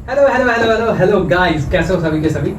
Hello hello hello hello hello guys, कैसे हो सभी के सभी।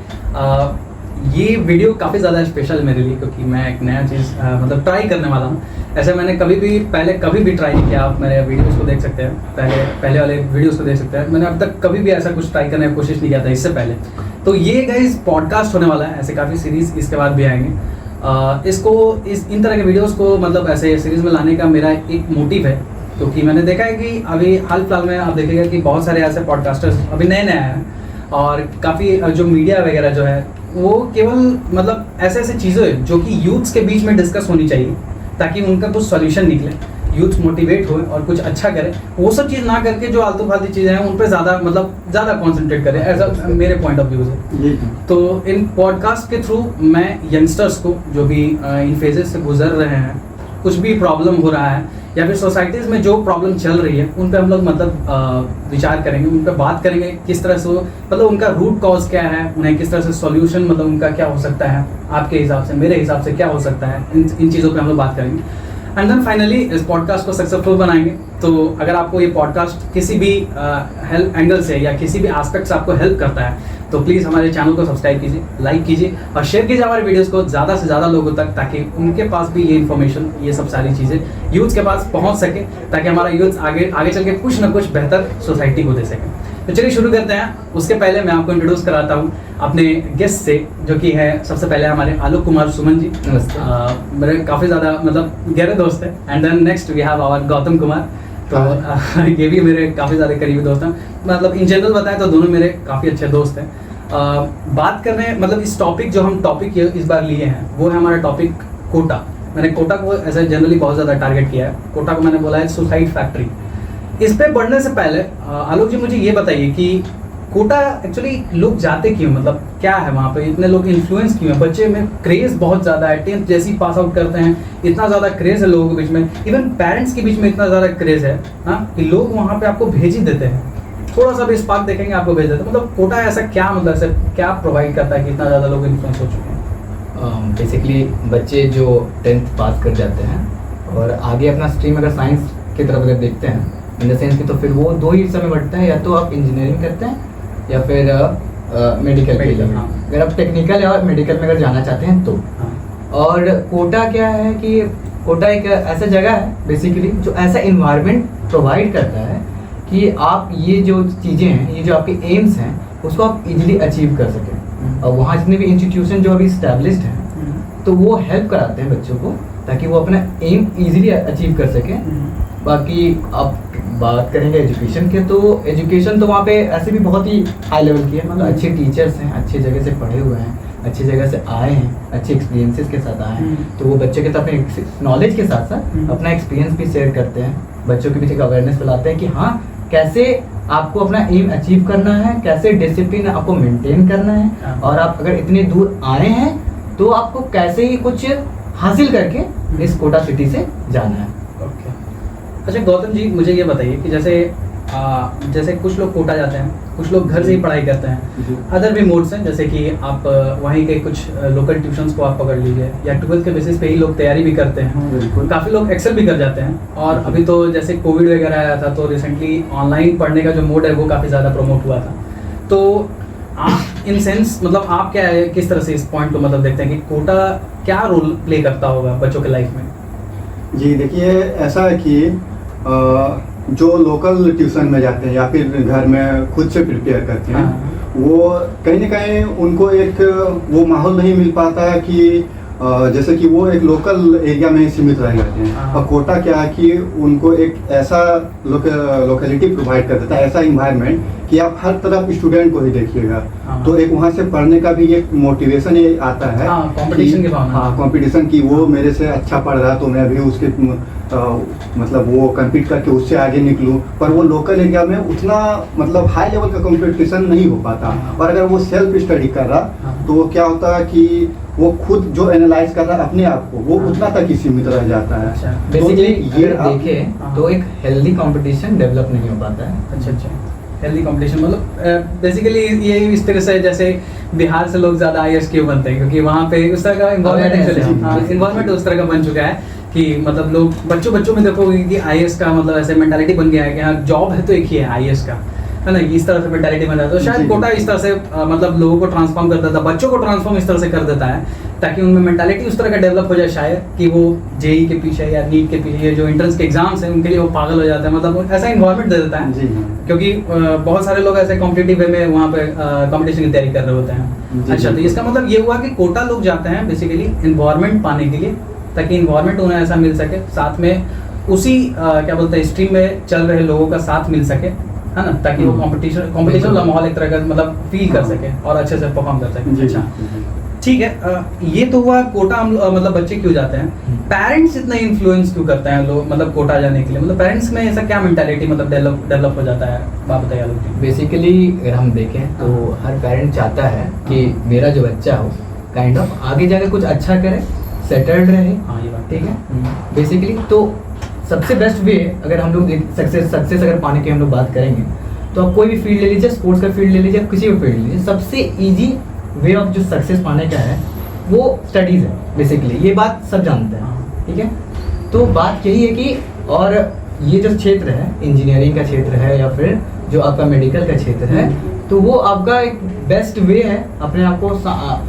ये वीडियो काफ़ी ज़्यादा स्पेशल है मेरे लिए, क्योंकि मैं एक नया चीज़ मतलब ट्राई करने वाला हूँ। ऐसे मैंने कभी भी ट्राई नहीं किया। आप मेरे वीडियोस को देख सकते हैं, पहले वाले वीडियोस को देख सकते हैं। मैंने अब तक कभी भी ऐसा कुछ ट्राई करने की कोशिश नहीं किया था इससे पहले। तो ये गाइस पॉडकास्ट होने वाला है, ऐसे काफ़ी सीरीज़ इसके बाद भी आएंगे। इन तरह के वीडियोस को मतलब ऐसे सीरीज़ में लाने का मेरा एक मोटिव है, क्योंकि मैंने देखा है कि अभी हाल फिलहाल में आप देखेंगे कि बहुत सारे ऐसे पॉडकास्टर्स अभी नए आए हैं, और काफ़ी जो मीडिया वगैरह जो है वो केवल मतलब ऐसे ऐसे चीज़ें जो कि यूथ्स के बीच में डिस्कस होनी चाहिए, ताकि उनका कुछ सॉल्यूशन निकले, यूथ मोटिवेट हो और कुछ अच्छा करे। वो सब चीज़ ना करके जो आलतू फालतू चीज़ें हैं उन पर ज़्यादा कॉन्सेंट्रेट करें, ऐसा मेरे पॉइंट ऑफ व्यू से। तो इन पॉडकास्ट के थ्रू मैं यंगस्टर्स को जो भी इन फेजेस से गुजर रहे हैं, कुछ भी प्रॉब्लम हो रहा है या फिर सोसाइटीज़ में जो प्रॉब्लम चल रही है, उन पे हम लोग मतलब विचार करेंगे, उन पे बात करेंगे, किस तरह से मतलब उनका रूट कॉज क्या है, उन्हें किस तरह से सॉल्यूशन मतलब उनका क्या हो सकता है, आपके हिसाब से, मेरे हिसाब से क्या हो सकता है, इन चीज़ों पे हम लोग बात करेंगे। एंड देन फाइनली इस पॉडकास्ट को सक्सेसफुल बनाएंगे। तो अगर आपको ये पॉडकास्ट किसी भी हेल्प एंगल से या किसी भी एस्पेक्ट से आपको हेल्प करता है, तो प्लीज़ हमारे चैनल को सब्सक्राइब कीजिए, लाइक कीजिए और शेयर कीजिए हमारे वीडियोस को ज़्यादा से ज़्यादा लोगों तक, ताकि उनके पास भी ये इन्फॉर्मेशन, ये सब सारी चीज़ें यूथ के पास पहुंच सके, ताकि हमारा यूथ आगे चल के कुछ ना कुछ बेहतर सोसाइटी को दे सके। तो चलिए शुरू करते हैं। उसके पहले मैं आपको इंट्रोड्यूस कराता हूँ अपने गेस्ट से, जो कि है सबसे पहले हमारे आलोक कुमार सुमन जी। मेरे काफ़ी ज़्यादा मतलब गहरे दोस्त हैं। And then next we have our Gautam Kumar. तो ये भी मेरे काफ़ी ज़्यादा करीबी दोस्त हैं। मतलब इन जनरल बताएं तो दोनों मेरे काफ़ी अच्छे दोस्त हैं। बात करने मतलब इस टॉपिक जो हम टॉपिक इस बार लिए हैं, वो है हमारा टॉपिक कोटा। मैंने कोटा को ऐसे जनरली बहुत ज़्यादा टारगेट किया है। कोटा को मैंने बोला है सुसाइड फैक्ट्री। इस पे बढ़ने से पहले आलोक जी मुझे ये बताइए कि कोटा एक्चुअली लोग जाते क्यों, मतलब क्या है वहाँ पे, इतने लोग इन्फ्लुएंस क्यों है? बच्चे में क्रेज़ बहुत ज़्यादा है, 10th जैसे ही पास आउट करते हैं इतना ज़्यादा क्रेज़ है लोगों के बीच में, इवन पेरेंट्स के बीच में इतना ज़्यादा क्रेज़ है कि लोग वहाँ पे आपको भेज ही देते हैं, थोड़ा सा भी स्पार्क देखेंगे आपको भेज देते हैं। मतलब कोटा ऐसा क्या, मतलब ऐसा क्या प्रोवाइड करता है कि इतना ज़्यादा लोग इन्फ्लुएंस हो चुके हैं? बेसिकली बच्चे जो 10th पास कर जाते हैं और आगे अपना स्ट्रीम अगर साइंस की तरफ अगर देखते हैं इन द सेंस की, तो फिर वो दो ही हिस्से में बढ़ता है, या तो आप इंजीनियरिंग करते हैं या फिर मेडिकल के लिए। अगर आप टेक्निकल या मेडिकल में अगर जाना चाहते हैं तो। और कोटा क्या है कि कोटा एक ऐसा जगह है बेसिकली जो ऐसा इन्वायरमेंट प्रोवाइड करता है कि आप ये जो चीज़ें हैं, ये जो आपके एम्स हैं, उसको आप इजीली अचीव कर सकें। और वहाँ जितने भी इंस्टीट्यूशन जो अभी इस्टेब्लिश्ड हैं, तो वो हेल्प कराते हैं बच्चों को, ताकि वो अपना एम इजीली अचीव कर सकें। बाकी आप बात करेंगे एजुकेशन के, तो एजुकेशन तो वहाँ पे ऐसे भी बहुत ही हाई लेवल की है। मतलब अच्छे टीचर्स हैं, अच्छी जगह से पढ़े हुए हैं, अच्छी जगह से आए हैं, अच्छे एक्सपीरियंसेस के साथ आए हैं, तो वो बच्चों के साथ अपने नॉलेज के साथ साथ अपना एक्सपीरियंस भी शेयर करते हैं, बच्चों के पीछे अवेयरनेस फैलाते हैं कि हाँ कैसे आपको अपना एम अचीव करना है, कैसे डिसिप्लिन आपको मेंटेन करना है, और आप अगर इतने दूर आए हैं तो आपको कैसे ही कुछ हासिल करके इस कोटा सिटी से जाना है। ओके, अच्छा गौतम जी मुझे ये बताइए कि जैसे कुछ लोग कोटा जाते हैं, कुछ लोग घर से ही पढ़ाई करते हैं, अदर भी मोड्स हैं, जैसे कि आप वहीं के कुछ लोकल ट्यूशन्स को आप पकड़ लीजिए, या 12th के बेसिस पे ही लोग तैयारी भी करते हैं, काफ़ी लोग एक्सेल भी कर जाते हैं। और अभी तो जैसे कोविड वगैरह आया था, तो रिसेंटली ऑनलाइन पढ़ने का जो मोड है वो काफ़ी ज़्यादा प्रमोट हुआ था। तो आप इन सेंस मतलब आप क्या है, किस तरह से इस पॉइंट को मतलब देखते हैं कि कोटा क्या रोल प्ले करता होगा बच्चों के लाइफ में? जी देखिए, ऐसा है कि जो लोकल ट्यूशन में जाते हैं या फिर घर में खुद से प्रिपेयर करते हैं, वो कहीं ना कहीं उनको एक वो माहौल नहीं मिल पाता है कि जैसे कि वो एक लोकल एरिया में सीमित रह जाते हैं। और कोटा क्या है कि उनको एक ऐसा लोकेलिटी प्रोवाइड कर देता है, ऐसा इन्वायरमेंट कि आप हर तरफ स्टूडेंट को ही देखिएगा, तो एक वहाँ से पढ़ने का भी एक मोटिवेशन ये आता है, कंपटीशन की भावना। हाँ, कंपटीशन की, वो मेरे से अच्छा पढ़ रहा तो मैं भी उसके मतलब वो कम्पीट करके उससे आगे निकलूं। पर वो लोकल एरिया में उतना मतलब हाई लेवल का कंपटीशन नहीं हो पाता। और अगर वो सेल्फ स्टडी कर रहा, तो वो क्या होता है कि वो खुद जो एनालाइज कर रहा है अपने आप को, वो उतना तक ही सीमित रह जाता है। बेसिकली ये देखें तो एक हेल्दी कंपटीशन डेवलप नहीं हो पाता है। अच्छा, हेल्दी कंपटीशन मतलब बेसिकली ये इस तरह से, जैसे बिहार से लोग ज़्यादा IAS क्यों बनते हैं, क्योंकि वहाँ पे उस तरह का इन्वायरमेंट उस तरह का बन चुका है कि मतलब लोग बच्चों में देखोगे कि IAS का मतलब ऐसे मेंटालिटी बन गया है कि हाँ जॉब है तो एक ही है IAS का। है ना, इस तरह से मेंटालिटी बन जाता है। तो शायद जी। कोटा इस तरह से मतलब लोगों को ट्रांसफॉर्म कर देता है, बच्चों को ट्रांसफॉर्म इस तरह से कर देता है ताकि उनमें मेंटालिटी उस तरह का डेवलप हो जाए शायद कि वो जेई के पीछे या नीट के पीछे, ये जो एंट्रेंस के एग्जाम्स हैं उनके लिए वो पागल हो जाते हैं, मतलब ऐसा इन्वायरमेंट दे देता है। जी हाँ। क्योंकि बहुत सारे लोग ऐसे कॉम्पिटिटिव वे में वहाँ पे कंपटीशन की तैयारी कर रहे होते हैं। जी, अच्छा, तो जी। इसका मतलब ये हुआ कि कोटा लोग जाते हैं बेसिकली इन्वायरमेंट पाने के लिए, ताकि इन्वायरमेंट उन्हें ऐसा मिल सके, साथ में उसी क्या बोलते हैं स्ट्रीम में चल रहे लोगों का साथ मिल सके, है ना, ताकि वो कंपटीशन वाला माहौल एक तरह का मतलब फील कर सके और अच्छे से परफॉर्म कर सके। जी, अच्छा, जी। ठीक है। ये तो हुआ कोटा हम मतलब बच्चे क्यों जाते हैं। पेरेंट्स इतना इन्फ्लुएंस क्यों करते हैं लोग मतलब कोटा जाने के लिए, मतलब पेरेंट्स में ऐसा क्या मेंटालिटी मतलब डेवलप हो जाता है, बात बताइए लोग। बेसिकली अगर हम देखें तो हर पेरेंट चाहता है कि मेरा जो बच्चा हो काइंड ऑफ आगे जाकर कुछ अच्छा करे, सेटल्ड रहे। हाँ, ये बात ठीक है। बेसिकली तो सबसे बेस्ट वे अगर हम लोग सक्सेस अगर पाने की हम लोग बात करेंगे तो आप कोई भी फील्ड ले लीजिए, स्पोर्ट्स का फील्ड ले लीजिए, किसी भी फील्ड ले लीजिए, सबसे इजी वे ऑफ जो सक्सेस पाने का है वो स्टडीज़ है। बेसिकली ये बात सब जानते हैं। ठीक है। तो बात यही है कि और ये जो क्षेत्र है इंजीनियरिंग का क्षेत्र है या फिर जो आपका मेडिकल का क्षेत्र है, तो वो आपका एक बेस्ट वे है अपने आप को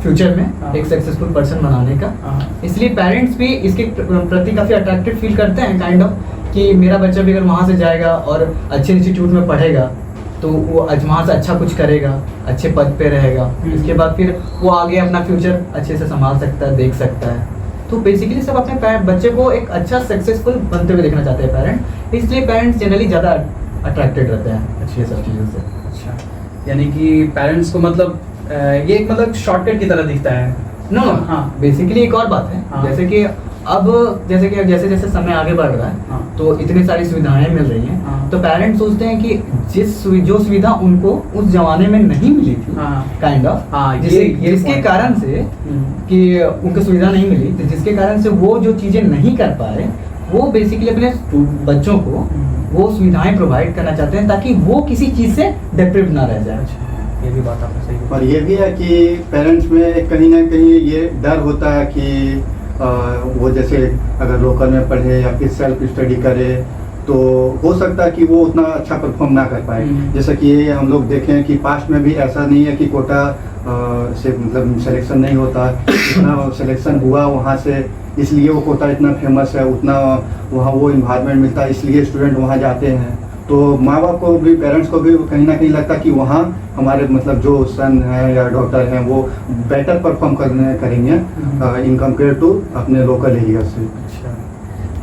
फ्यूचर में एक सक्सेसफुल पर्सन बनाने का। इसलिए पेरेंट्स भी इसके प्रति काफ़ी अट्रैक्टेड फील करते हैं काइंड ऑफ कि मेरा बच्चा भी अगर वहाँ से जाएगा और अच्छे इंस्टीट्यूट में पढ़ेगा तो वो वहाँ से अच्छा कुछ करेगा, अच्छे पद पे रहेगा, इसके बाद फिर वो आगे अपना फ्यूचर अच्छे से संभाल सकता है, देख सकता है। तो बेसिकली सब अपने बच्चे को एक अच्छा सक्सेसफुल बनते हुए देखना चाहते हैं पेरेंट, इसलिए पेरेंट्स जनरली ज़्यादा अट्रैक्टेड रहते हैं अच्छी सब चीज़ों से। अच्छा, यानी कि पेरेंट्स को मतलब ये एक मतलब शॉर्टकट की तरह दिखता है। नो हाँ। बेसिकली एक और बात है। हाँ। जैसे कि अब जैसे जैसे समय आगे बढ़ रहा है हाँ। तो इतनी सारी सुविधाएं मिल रही हैं। हाँ। तो पेरेंट्स सोचते हैं कि जो सुविधा उनको उस जमाने में नहीं मिली थी हाँ। काइंड ऑफ हाँ, जिसके point कारण से कि उनको सुविधा नहीं मिली, तो जिसके कारण से वो जो चीज़ें नहीं कर पाए वो बेसिकली अपने बच्चों को वो सुविधाएं प्रोवाइड करना चाहते हैं ताकि वो किसी चीज़ से डिप्रिव ना रह जाए। अच्छा, ये भी बात आपने सही और बोली। ये भी है कि पेरेंट्स में एक कहीं ना कहीं ये डर होता है कि वो जैसे अगर लोकल में पढ़े या फिर सेल्फ स्टडी करे तो हो सकता है कि वो उतना अच्छा परफॉर्म ना कर पाए। जैसे कि ये हम लोग देखें कि पास्ट में भी ऐसा नहीं है कि कोटा से मतलब सिलेक्शन नहीं होता, इतना सिलेक्शन हुआ वहाँ से, इसलिए वो कोटा इतना फेमस है, उतना वहाँ वो इन्वायरमेंट मिलता है, इसलिए स्टूडेंट वहाँ जाते हैं। तो माँ बाप को भी, पेरेंट्स को भी कहीं ना कहीं लगता है कि वहाँ हमारे मतलब जो सन है या डॉक्टर हैं वो बेटर परफॉर्म करेंगे इन कम्पेयर टू अपने लोकल एरिया से। अच्छा,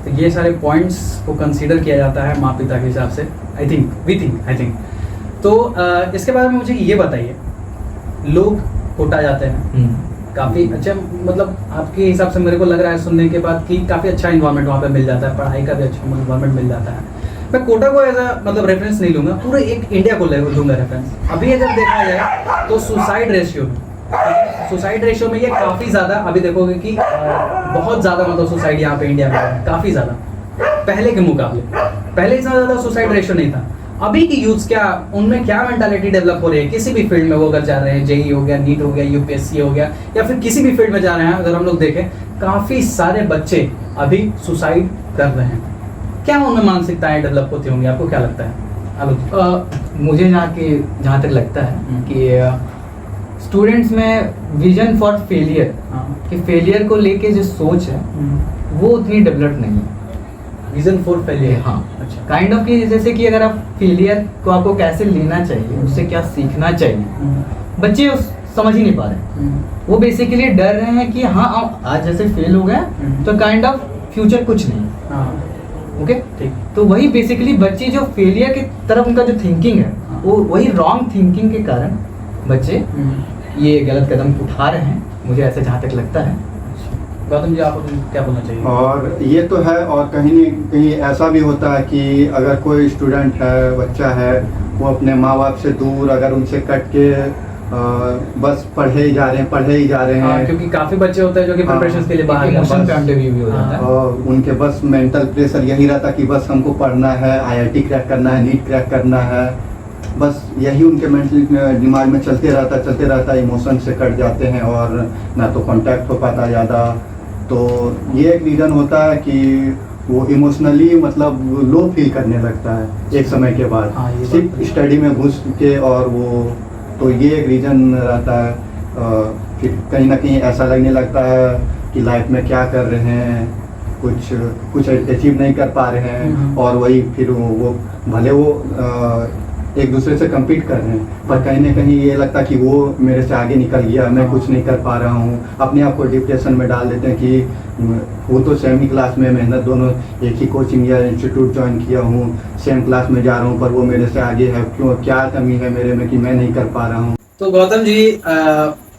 तो ये सारे पॉइंट्स को कंसीडर किया जाता है माँ पिता के हिसाब से, आई थिंक। तो इसके बारे में मुझे ये बताइए, लोग कोटा जाते हैं, काफ़ी अच्छा मतलब आपके हिसाब से मेरे को लग रहा है सुनने के बाद कि काफ़ी अच्छा इन्वायरमेंट वहाँ पे मिल जाता है, पढ़ाई का भी अच्छा इन्वायरमेंट मिल जाता है। मैं कोटा को एज अ मतलब रेफरेंस नहीं लूँगा, पूरे एक इंडिया को लूँगा रेफरेंस। अभी अगर देखा जाए तो सुसाइड रेशियो में ये काफ़ी ज़्यादा, अभी देखोगे कि बहुत ज़्यादा मतलब सुसाइड यहाँ पे इंडिया में है, काफ़ी ज़्यादा पहले के मुकाबले। पहले इतना ज़्यादा सुसाइड रेशियो नहीं था। अभी की यूथ्स क्या, उनमें क्या मेंटालिटी डेवलप हो रही है, किसी भी फील्ड में वो अगर जा रहे हैं, जेई हो गया, नीट हो गया, यूपीएससी हो गया, या फिर किसी भी फील्ड में जा रहे हैं, अगर हम लोग देखें काफ़ी सारे बच्चे अभी सुसाइड कर रहे हैं। क्या उनमें मानसिकताएं डेवलप होती होंगी, आपको क्या लगता है? मुझे जहाँ तक लगता है कि स्टूडेंट्स में विजन फॉर फेलियर, कि फेलियर को लेके जो सोच है वो उतनी डेवलप नहीं है। विजन फॉर फेलियर, हाँ, अच्छा, काइंड ऑफ कि जैसे कि अगर आप फेलियर को आपको कैसे लेना चाहिए, उससे क्या सीखना चाहिए, बच्चे समझ ही नहीं पा रहे। वो बेसिकली डर रहे हैं कि हाँ आज जैसे फेल हो गया तो काइंड ऑफ फ्यूचर कुछ नहीं। ओके, ठीक। तो वही बेसिकली बच्चे जो फेलियर की तरफ उनका जो थिंकिंग है वो वही रॉन्ग थिंकिंग के कारण बच्चे ये गलत कदम उठा रहे हैं, मुझे ऐसा जहाँ तक लगता है। गौतम जी, आपको क्या बोलना चाहिए? और ये तो है, और कहीं न कहीं ऐसा भी होता है कि अगर कोई स्टूडेंट है, बच्चा है, वो अपने माँ बाप से दूर अगर उनसे कट के बस पढ़े ही जा रहे हैं, क्योंकि काफी बच्चे होते हैं जो कि प्रिपरेशन के लिए बाहर इमोशन पे इंटरव्यू भी हो जाता है और उनके बस मेंटल प्रेशर यही रहता कि बस हमको पढ़ना है, आईआईटी क्रैक करना है, नीट क्रैक करना है, बस यही उनके मेंटल दिमाग में चलते रहता, इमोशन से कट जाते हैं और ना तो कांटेक्ट हो पाता ज़्यादा। तो ये एक रीज़न होता है कि वो इमोशनली मतलब लो फील करने लगता है एक समय के बाद, हाँ, ये बात सिर्फ तो है। स्टडी में घुस के। और वो तो ये एक रीज़न रहता है। फिर कहीं ना कहीं ऐसा लगने लगता है कि लाइफ में क्या कर रहे हैं, कुछ कुछ अचीव नहीं कर पा रहे हैं। और वही फिर वो भले वो एक दूसरे से compete कर रहे हैं, पर कहीं ना कहीं ये लगता है कि वो मेरे से आगे निकल गया, मैं कुछ नहीं कर पा रहा हूँ। अपने आप को डिप्रेशन में डाल देते हैं कि वो तो सेम ही क्लास में, मेहनत दोनों एक ही कोचिंग या इंस्टीट्यूट ज्वाइन किया हूँ, सेम क्लास में जा रहा हूँ, पर वो मेरे से आगे है, क्यों, क्या कमी है मेरे में कि मैं नहीं कर पा रहा हूँ। तो गौतम जी,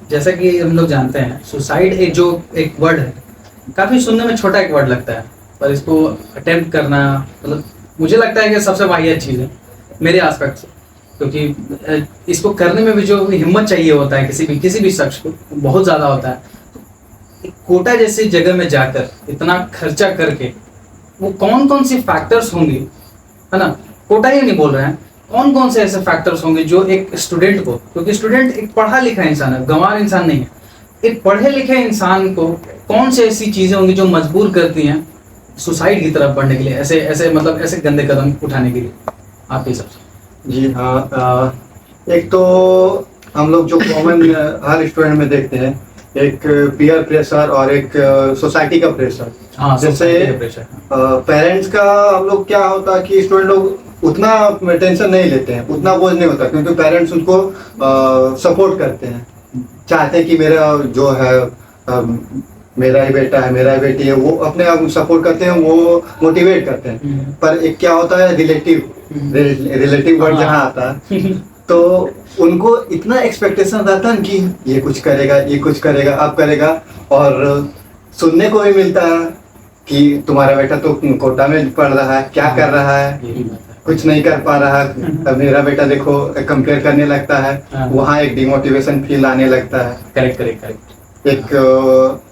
जैसा कि हम लोग जानते हैं, सुसाइड एक वर्ड है, काफी सुनने में छोटा एक वर्ड लगता है, पर इसको अटेम्प्ट करना मतलब मुझे लगता है कि सबसे वाहियात चीज़ है मेरे आस्पेक्ट से, क्योंकि इसको करने में भी जो हिम्मत चाहिए होता है किसी भी शख्स को, बहुत ज़्यादा होता है। एक कोटा जैसी जगह में जाकर इतना खर्चा करके, वो कौन कौन सी फैक्टर्स होंगे, है ना, कोटा ही नहीं बोल रहे हैं, कौन कौन से ऐसे फैक्टर्स होंगे जो एक स्टूडेंट को, क्योंकि स्टूडेंट एक पढ़ा लिखा इंसान है, गंवार इंसान नहीं है, एक पढ़े लिखे इंसान को कौन से ऐसी चीजें होंगी जो मजबूर करती हैं सुसाइड की तरफ बढ़ने के लिए, ऐसे मतलब ऐसे गंदे कदम उठाने के लिए आपके हिसाब से? जी हाँ, एक तो हम लोग जो कॉमन हर स्टूडेंट में देखते हैं, एक पीयर प्रेशर और एक सोसाइटी का प्रेशर। हाँ, जैसे society का pressure, पेरेंट्स का हम लोग क्या होता है कि स्टूडेंट लोग उतना टेंशन नहीं लेते हैं, उतना बोझ नहीं होता, क्योंकि पेरेंट्स उनको सपोर्ट करते हैं, चाहते हैं कि मेरा जो है मेरा ही बेटा है, मेरा ही बेटी है, वो अपने आप सपोर्ट करते हैं, वो मोटिवेट करते हैं। पर एक क्या होता है, रिलेटिव वर्ड जहाँ आता है, तो उनको इतना एक्सपेक्टेशन रहता है कि ये कुछ करेगा, ये कुछ करेगा, अब करेगा। और सुनने को भी मिलता है कि तुम्हारा बेटा तो कोटा में पढ़ रहा है, क्या कर रहा है, यही बात है। कुछ नहीं कर पा रहा है, अब मेरा बेटा देखो, कंपेयर करने लगता है, वहाँ एक डिमोटिवेशन फील आने लगता है। करेक्ट। एक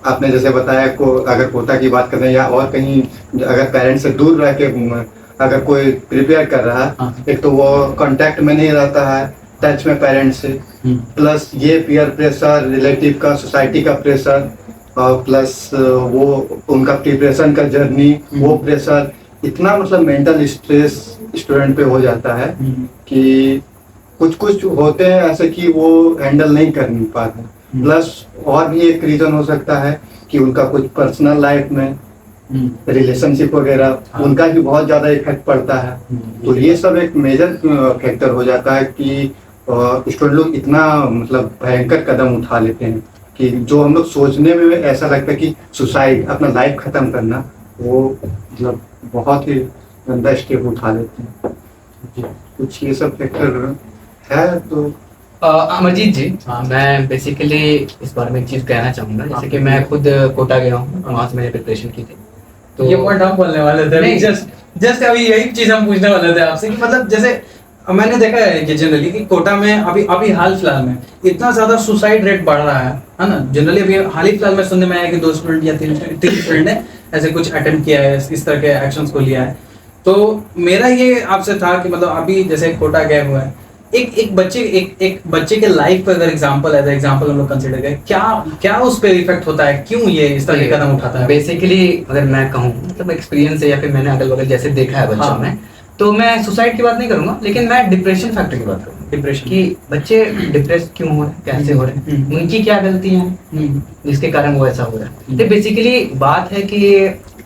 आपने जैसे बताया को, अगर कोटा की बात करें या और कहीं अगर पेरेंट्स से दूर रह के अगर कोई प्रिपेयर कर रहा है, हाँ। एक तो वो कांटेक्ट में नहीं रहता है, टच में पेरेंट्स से, प्लस ये पीयर प्रेशर, रिलेटिव का, सोसाइटी का प्रेशर, और प्लस वो उनका प्रिपरेशन का जर्नी, वो प्रेशर, इतना मतलब मेंटल स्ट्रेस स्टूडेंट पे हो जाता है कि कुछ होते हैं ऐसे कि वो हैंडल नहीं कर पाते। प्लस और भी एक रीजन हो सकता है कि उनका कुछ पर्सनल लाइफ में रिलेशनशिप वगैरह, हाँ। उनका भी बहुत ज्यादा इफेक्ट पड़ता है। तो ये सब एक मेजर फैक्टर हो जाता है कि स्टूडेंट लोग इतना मतलब भयंकर कदम उठा लेते हैं कि जो हम लोग सोचने में ऐसा लगता है कि सुसाइड, अपना लाइफ खत्म करना, वो मतलब बहुत ही गंदा स्टेप उठा लेते हैं। कुछ ये सब फैक्टर है। तो अमरजीत जी, हाँ। मैं बेसिकली इस बारे में एक चीज कहना चाहूंगा, जैसे कि मैं खुद कोटा गया हूँ, वहाँ से मैंने प्रिपरेशन की थी। तो ये पॉइंट हम बोलने वाले थे, नहीं। जस्ट अभी यही चीज हम पूछने वाले थे आपसे कि मतलब जैसे मैंने देखा है कि जनरली कि कोटा में अभी हाल फिलहाल में इतना ज्यादा सुसाइड रेट बढ़ रहा है ना। जनरली अभी हाल ही फिलहाल में सुनने में आया कि 2 स्टूडेंट या 3 स्टूडेंट ने ऐसे कुछ अटेम्प्ट किया है, इस तरह के एक्शंस को लिया है। तो मेरा ये आपसे था कि मतलब अभी जैसे कोटा गए हुए हैं, एक बच्चे के लाइफ पर अगर एग्जांपल हम लोग कंसीडर करें, क्या उस पे इफेक्ट होता है, क्यों ये इस तरह के कदम उठाता है? बेसिकली अगर मैं कहूँ, मतलब एक्सपीरियंस है या फिर मैंने अगल बगल जैसे देखा है बच्चों हाँ। में, तो मैं सुसाइड की बात नहीं करूंगा, लेकिन मैं डिप्रेशन फैक्टर की बात करूंगा। डिप्रेशन कि बच्चे डिप्रेस क्यों हो रहे हैं, कैसे हो रहे हैं, उनकी क्या गलतियां हैं जिसके कारण वो ऐसा हो रहा है। तो बेसिकली बात है कि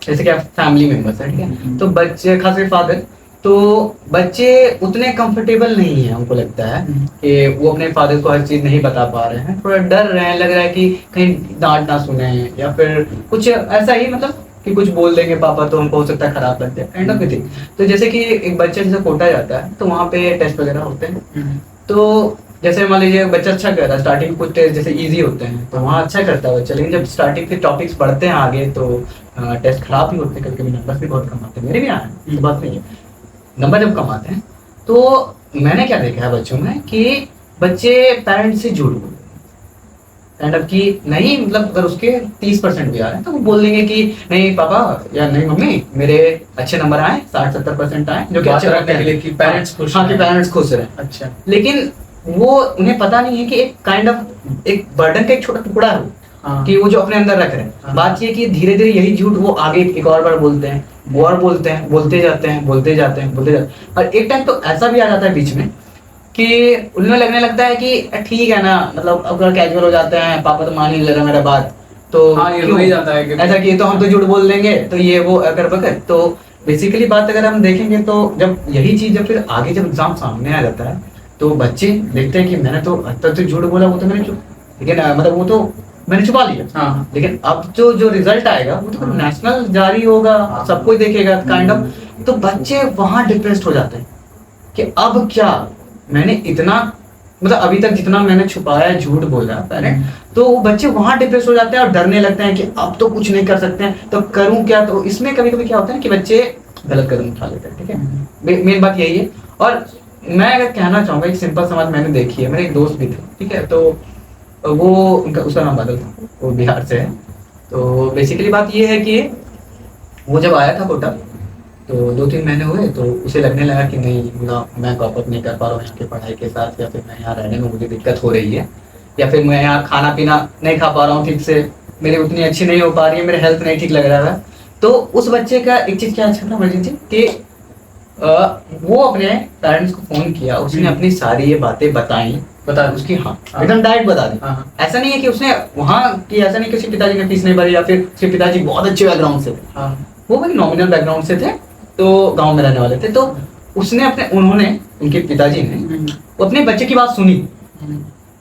जैसे कि आप फैमिली मेंबर्स हैं, ठीक है, तो बच्चे खासकर फादर, तो बच्चे उतने कंफर्टेबल नहीं है, उनको लगता है कि वो अपने फादर को हर चीज नहीं बता पा रहे हैं, थोड़ा डर रहे हैं, लग रहा है कि कहीं डांट ना सुने या फिर कुछ ऐसा ही, मतलब कि कुछ बोल देंगे पापा तो हमको हो सकता है खराब लगता है, काइंड ऑफ थिंग। तो जैसे कि एक बच्चा जैसे कोटा जाता है तो वहाँ पे टेस्ट वगैरह होते हैं, तो जैसे मान लीजिए बच्चा अच्छा कर रहा है, स्टार्टिंग में कुछ टेस्ट जैसे इजी होते हैं तो वहाँ अच्छा करता है बच्चा, लेकिन जब स्टार्टिंग के टॉपिक्स बढ़ते हैं आगे तो टेस्ट खराब भी होते हैं, कभी कभी नंबर भी बहुत कम आते हैं, मेरे भी आए हैं, बात नहीं है। नंबर जब कम आते हैं तो मैंने क्या देखा है बच्चों में कि बच्चे पेरेंट्स से झूठ बोलते हैं, काइंड ऑफ कि नहीं, मतलब अगर उसके 30% भी आ रहे हैं तो वो बोल देंगे कि नहीं पापा या नहीं मम्मी मेरे अच्छे नंबर आए, 60-70% आए, जो कि अच्छे रखने के लिए कि पेरेंट्स खुश हाँ, कि पेरेंट्स खुश रहे। अच्छा, लेकिन वो उन्हें पता नहीं है कि एक काइंड ऑफ एक बर्डन का एक छोटा टुकड़ा है हाँ। कि वो जो अपने अंदर रख रहे हैं। हाँ। बात ये कि धीरे धीरे यही झूठ वो आगे एक और बार बोलते हैं, वो और बोलते हैं, बोलते जाते हैं, बोलते जाते हैं, बोलते जाते हैं, और एक टाइम तो ऐसा भी आ जाता है बीच में कि उन्हें लगने लगता है कि ठीक है ना, मतलब अगर कैजुअल हो जाते हैं, पापा तो मान ही ले रहा मेरा बात, तो हाँ, ये क्यों? हो ही जाता है कि ऐसा कि तो हम तो झूठ बोल देंगे, तो ये वो अगर बकर। तो बेसिकली बात अगर हम देखेंगे तो जब यही चीज जब फिर आगे जब एग्जाम सामने आ जाता है तो बच्चे देखते हैं कि मैंने तो तब तो झूठ बोला, वो तो मैंने चुप, ठीक है ना, मतलब वो तो मैंने छुपा लिया। हाँ। लेकिन अब जो रिजल्ट आएगा वो तो हाँ। नेशनल जारी होगा, हाँ। सब कोई देखेगा काइंड ऑफ, तो बच्चे वहां डिप्रेस्ड हो जाते हैं कि अब क्या, मैंने इतना, मतलब अभी तक जितना मैंने छुपाया, झूठ बोला पहले, तो वो बच्चे वहां डिप्रेस हो जाते हैं और डरने लगते हैं कि अब तो कुछ नहीं कर सकते हैं, तो करूं क्या। तो इसमें कभी कभी क्या होता है कि बच्चे गलत कदम उठा लेते हैं, ठीक है, मेन बात यही है। और मैं अगर कहना चाहूंगा, एक सिंपल समाज मैंने देखी है, मेरे एक दोस्त भी थे, ठीक है, तो वो उसका नाम बादल था, वो बिहार से है। तो बेसिकली बात ये है कि वो जब आया था कोटा, तो 2-3 महीने हुए तो उसे लगने लगा कि नहीं ना, मैं कॉप अप नहीं कर पा रहा हूँ यहाँ की पढ़ाई के साथ, या फिर मैं यहाँ रहने में मुझे दिक्कत हो रही है, या फिर मैं यहाँ खाना पीना नहीं खा पा रहा हूँ ठीक से, मेरी उतनी अच्छी नहीं हो पा रही है, मेरे हेल्थ नहीं ठीक लग रहा है। तो उस बच्चे का एक चीज़ क्या अच्छा था मर्जी जी कि वो अपने पेरेंट्स को फ़ोन किया, उसने अपनी सारी ये बातें बताई, बता उसकी हाँ एकदम डायरेक्ट बता दी। हाँ। ऐसा नहीं है कि उसने वहाँ की, ऐसा नहीं कि उसके पिताजी ने फीस नहीं भरी या फिर उसके पिताजी बहुत अच्छे बैकग्राउंड से थे, हाँ। वो भी नॉमिनल बैकग्राउंड से थे, तो गांव में रहने वाले थे। तो उसने उन्होंने उनके पिताजी ने वो अपने बच्चे की बात सुनी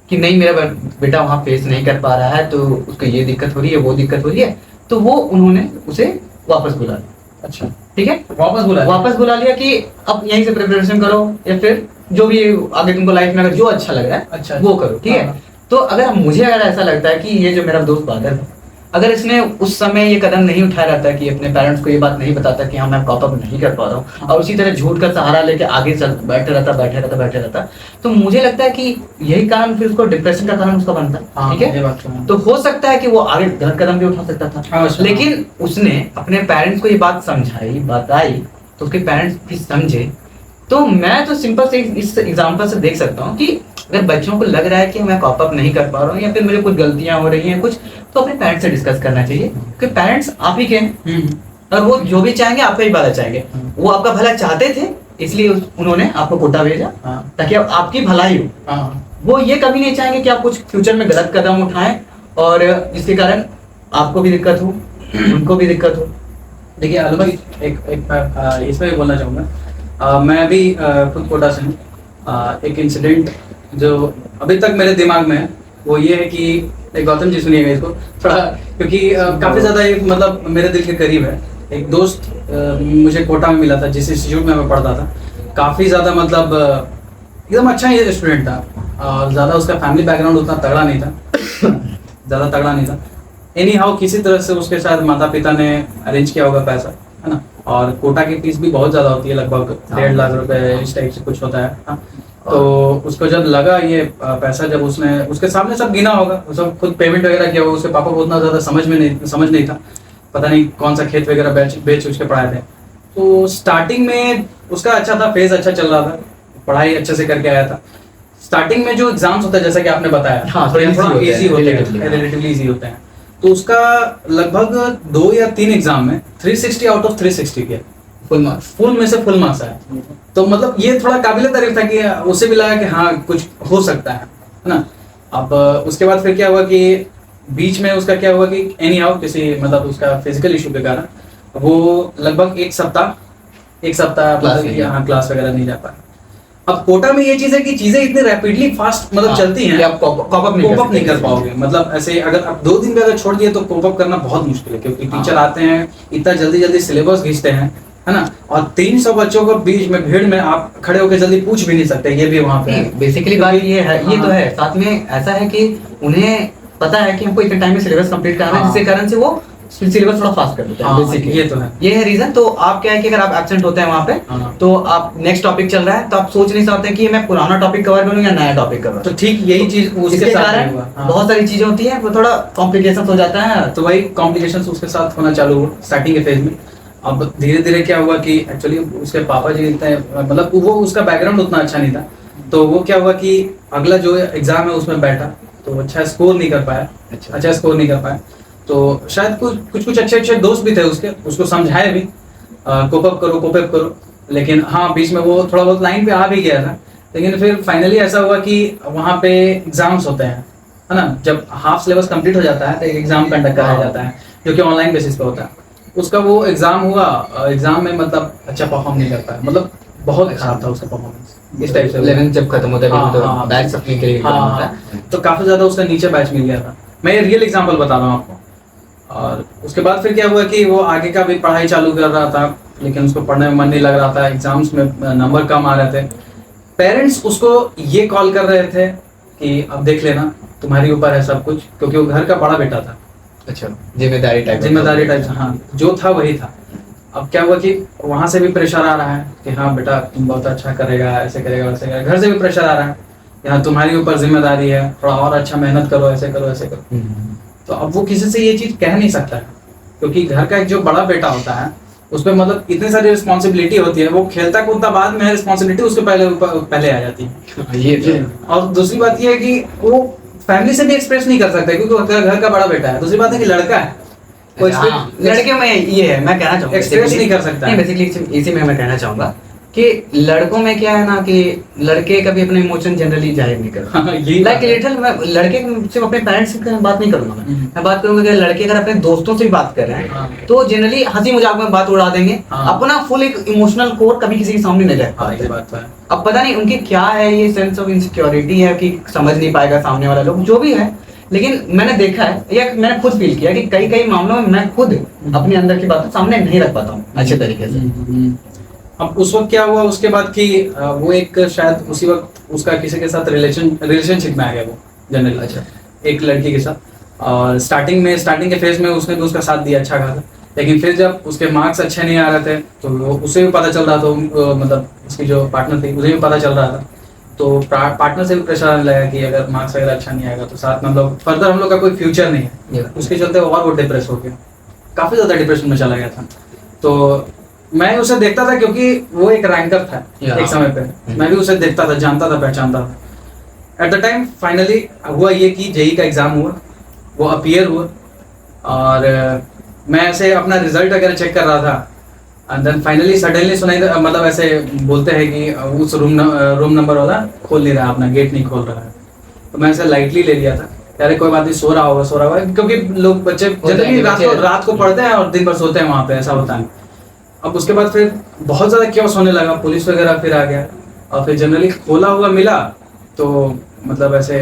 कि नहीं मेरा बेटा वहाँ फेस नहीं कर पा रहा है, तो उसको ये दिक्कत हो रही है, वो दिक्कत हो रही है, तो वो उन्होंने उसे वापस बुला लिया। अच्छा, ठीक है, वापस बुला लिया कि अब यहीं से प्रिपरेशन करो, या फिर जो भी आगे तुमको लाइफ में अगर जो अच्छा लग रहा है अच्छा वो करो, ठीक है। हाँ। तो मुझे ऐसा लगता है कि ये जो मेरा दोस्त बादल है, अगर इसने उस समय ये कदम नहीं उठाया रहता कि अपने पेरेंट्स को ये बात नहीं बताता कि हाँ मैं कॉप अप नहीं कर पा रहा हूँ, और उसी तरह झूठ का सहारा लेके आगे चल बैठे रहता, तो मुझे लगता है कि यही कारण फिर उसको डिप्रेशन का कारण उसका बनता है। हाँ, ठीक ये है, बात तो है। तो हो सकता है कि वो आगे गलत कदम भी उठा सकता था, हाँ, लेकिन उसने अपने पेरेंट्स को ये बात समझाई, बताई, तो उसके पेरेंट्स भी समझे। तो मैं तो सिंपल से इस एग्जांपल से देख सकता हूँ कि अगर बच्चों को लग रहा है कि मैं कॉप अप नहीं कर पा रहा हूँ या फिर मुझे कुछ गलतियां हो रही हैं कुछ, तो अपने पेरेंट्स से डिस्कस करना चाहिए, क्योंकि पेरेंट्स आप ही के हैं और वो जो भी चाहेंगे आपका ही भला चाहेंगे। वो आपका भला चाहते थे, इसलिए उन्होंने आपको कोटा भेजा ताकि आपकी भलाई हो। वो ये कभी नहीं चाहेंगे कि आप कुछ फ्यूचर में गलत कदम उठाएं और जिसके कारण आपको भी दिक्कत हो, उनको भी दिक्कत हो। देखिए आलू भाई, एक इसमें भी बोलना चाहूँगा, मैं भी खुद कोटा से हूँ। एक इंसिडेंट जो अभी तक मेरे दिमाग में है वो ये है कि एक गौतम जी सुनिएगा इसको थोड़ा, क्योंकि काफ़ी ज़्यादा एक मतलब मेरे दिल के करीब है। एक दोस्त मुझे कोटा में मिला था, जिस इंस्टीट्यूट में मैं पढ़ता था, काफ़ी ज़्यादा मतलब एकदम अच्छा ही स्टूडेंट था, और ज़्यादा उसका फैमिली बैकग्राउंड उतना तगड़ा नहीं था, ज़्यादा तगड़ा नहीं था। एनी हाउ किसी तरह से उसके शायद माता पिता ने अरेंज किया होगा पैसा, है ना, और कोटा की फीस भी बहुत ज़्यादा होती है, लगभग 1.5 लाख रुपए इस टाइप से कुछ होता है, हाँ। तो उसको जब लगा ये पैसा, जब उसने उसके सामने सब गिना होगा, सब खुद पेमेंट वगैरह किया होगा, उसके पापा को उतना ज़्यादा समझ नहीं था, पता नहीं कौन सा खेत वगैरह बेच उसके पढ़ाए थे। तो स्टार्टिंग में उसका अच्छा था, फेज अच्छा चल रहा था, पढ़ाई अच्छे से करके आया था। स्टार्टिंग में जो एग्जाम्स होता है जैसा कि आपने बताया, हाँ, थोड़ा ईजी होते हैं, रिलेटिवली ईजी होते हैं, तो उसका लगभग 2 या 3 एग्जाम में 360 आउट ऑफ 360 किया, फुल में से फुल मार्क्स आया। तो मतलब ये थोड़ा काबिल तारीफ था कि उसे भी लगा कि हाँ कुछ हो सकता है ना। अब उसके बाद फिर क्या हुआ कि बीच में उसका क्या हुआ कि एनी हाउ किसी मतलब उसका फिजिकल इशू के कारण वो लगभग एक सप्ताह क्लास वगैरह नहीं जा पाया। अब कोटा में ये चीज है कि चीजें इतनी रैपिडली फास्ट मतलब चलती हैं, आप कॉप अप नहीं कर पाओगे। मतलब ऐसे अगर आप 2 दिन भी अगर छोड़ दिए तो कॉप अप करना बहुत मुश्किल है, क्योंकि टीचर आते हैं, इतना जल्दी सिलेबस खींचते हैं, है ना, और 300 बच्चों को बीच में भीड़ में आप खड़े होकर जल्दी पूछ भी नहीं सकते, ये भी वहाँ पे बेसिकली बात ये है, ये तो है। साथ में ऐसा है कि उन्हें पता है कि हमको इतने टाइम में सिलेबस कंप्लीट करना है, जिसके कारण से वो सिलेबस थोड़ा फास्ट कर देते हैं। बेसिकली ये तो है, ये है रीजन। तो आप क्या है कि अगर आप एब्सेंट होते हैं वहाँ पे, तो आप नेक्स्ट टॉपिक चल रहा है तो आप सोच नहीं सकते कि मैं पुराना टॉपिक कवर करूँ या नया टॉपिक कवर। तो ठीक यही चीज उसके साथ हुआ। बहुत सारी चीजें होती है, वो थोड़ा कॉम्प्लिकेशन हो जाता है। तो भाई कॉम्प्लिकेशन उसके साथ होना चालू हुआ स्टार्टिंग के फेज में। अब धीरे धीरे क्या हुआ कि एक्चुअली उसके पापा जी इतने मतलब वो उसका बैकग्राउंड उतना अच्छा नहीं था, तो वो क्या हुआ कि अगला जो एग्जाम है उसमें बैठा तो अच्छा स्कोर नहीं कर पाया, तो शायद कुछ अच्छे दोस्त भी थे उसके, उसको समझाए भी, कोप अप करो, लेकिन हाँ बीच में वो थोड़ा बहुत लाइन पे आ भी गया था। लेकिन फिर फाइनली ऐसा हुआ कि वहाँ पे एग्जाम्स होते हैं, है ना, जब हाफ सिलेबस कंप्लीट हो जाता है तो एक एग्जाम कंडक्ट कराया जाता है जो कि ऑनलाइन बेसिस पे होता है। उसका वो एग्जाम हुआ, एग्जाम में मतलब अच्छा परफॉर्म नहीं करता है, मतलब बहुत खराब था उसका परफॉर्मेंस इस टाइप से। 11 जब खत्म होता है हाँ, तो हाँ, बैच अपने के लिए खत्म हाँ, होता हाँ, है। तो काफी ज्यादा उसका नीचे बैच मिल गया था। मैं ये रियल एग्जाम्पल बता रहा हूँ आपको। और उसके बाद फिर क्या हुआ कि वो आगे का भी पढ़ाई चालू कर रहा था, लेकिन उसको पढ़ने में मन नहीं लग रहा था, एग्जाम्स में नंबर कम आ रहे थे। पेरेंट्स उसको ये कॉल कर रहे थे कि अब देख लेना, तुम्हारे ऊपर है सब कुछ, क्योंकि वो घर का बड़ा बेटा था। अच्छा, जिम्मेदारी टाइप हाँ, जो था वही था। अब क्या हुआ कि वहां से भी प्रेशर आ रहा है कि हाँ बेटा तुम बहुत अच्छा करेगा, ऐसे करेगा वैसे करेगा। घर से भी प्रेशर आ रहा है, यहाँ तुम्हारे ऊपर जिम्मेदारी है, थोड़ा और अच्छा मेहनत करो, ऐसे करो ऐसे करो। तो अब वो किसी से ये चीज कह नहीं सकता है, क्योंकि घर का एक जो बड़ा बेटा होता है उस पर मतलब इतनी सारी रिस्पॉन्सिबिलिटी होती है। वो खेलता कूदता बाद में रिस्पॉन्सिबिलिटी उसके पहले आ जाती है। ये और दूसरी बात ये है कि वो फैमिली से भी एक्सप्रेस नहीं कर सकता, क्योंकि वो घर का बड़ा बेटा है। दूसरी बात है कि लड़का है, वो लड़के में ये है, मैं कहना चाहूंगा एक्सप्रेस नहीं कर सकता। नहीं, बेसिकली इसी में मैं कहना चाहूंगा कि लड़कों में क्या है ना कि लड़के कभी अपने इमोशन जनरली जाहिर नहीं करते। लाइक लिटिल लड़के सिर्फ अपने पेरेंट्स से बात नहीं करूंगा, मैं बात करूंगा कि लड़के अगर अपने दोस्तों से भी बात कर रहे हैं तो जनरली हंसी मजाक में बात उड़ा देंगे, अपना फुल एक इमोशनल कोर कभी किसी के सामने नहीं जाए। अब पता नहीं उनकी क्या है, ये सेंस ऑफ इनसिक्योरिटी है कि समझ नहीं पाएगा सामने वाला लोग, जो भी है। लेकिन मैंने देखा है या मैंने खुद फील किया कि कई मामलों में मैं खुद अपने अंदर की बातें सामने नहीं रख पाता हूँ अच्छे तरीके से। अब उस वक्त क्या हुआ उसके बाद कि वो एक शायद उसी वक्त उसका किसी के साथ रिलेशनशिप में आ गया वो जनरली। अच्छा, एक लड़की के साथ। और स्टार्टिंग के फेज में उसने भी उसका साथ दिया अच्छा खासा, लेकिन फिर जब उसके मार्क्स अच्छे नहीं आ रहे थे तो उसे भी पता चल रहा था, मतलब उसकी जो पार्टनर थी उसे भी पता चल रहा था। तो पार्टनर से भी प्रेशर आने लगा कि अगर मार्क्स वगैरह अच्छा नहीं आएगा तो साथ में हम लोग फर्दर हम लोग का कोई फ्यूचर नहीं है। उसके चलते और वो डिप्रेस हो गया, काफी ज्यादा डिप्रेशन में चला गया था। तो मैं उसे देखता था क्योंकि वो एक रैंकर था एक समय पे, मैं भी उसे देखता था, जानता था, पहचानता था। एट द टाइम फाइनली हुआ ये कि जेई का एग्जाम हुआ, वो अपीयर हुआ और मैं ऐसे अपना रिजल्ट वगैरह चेक कर रहा था। एंड देन फाइनली सडनली सुनाई, मतलब ऐसे बोलते हैं कि उस रूम नंबर वाला खोल नहीं रहा, अपना गेट नहीं खोल रहा है। तो मैं ऐसे लाइटली ले लिया था, यार कोई बात नहीं, सो रहा होगा, क्योंकि लोग बच्चे जनरली रात को पढ़ते हैं और दिन भर सोते हैं वहाँ पे, ऐसा होता है। अब उसके बाद फिर बहुत ज़्यादा क्योस होने लगा, पुलिस वगैरह फिर आ गया और फिर जनरली खोला हुआ मिला तो मतलब ऐसे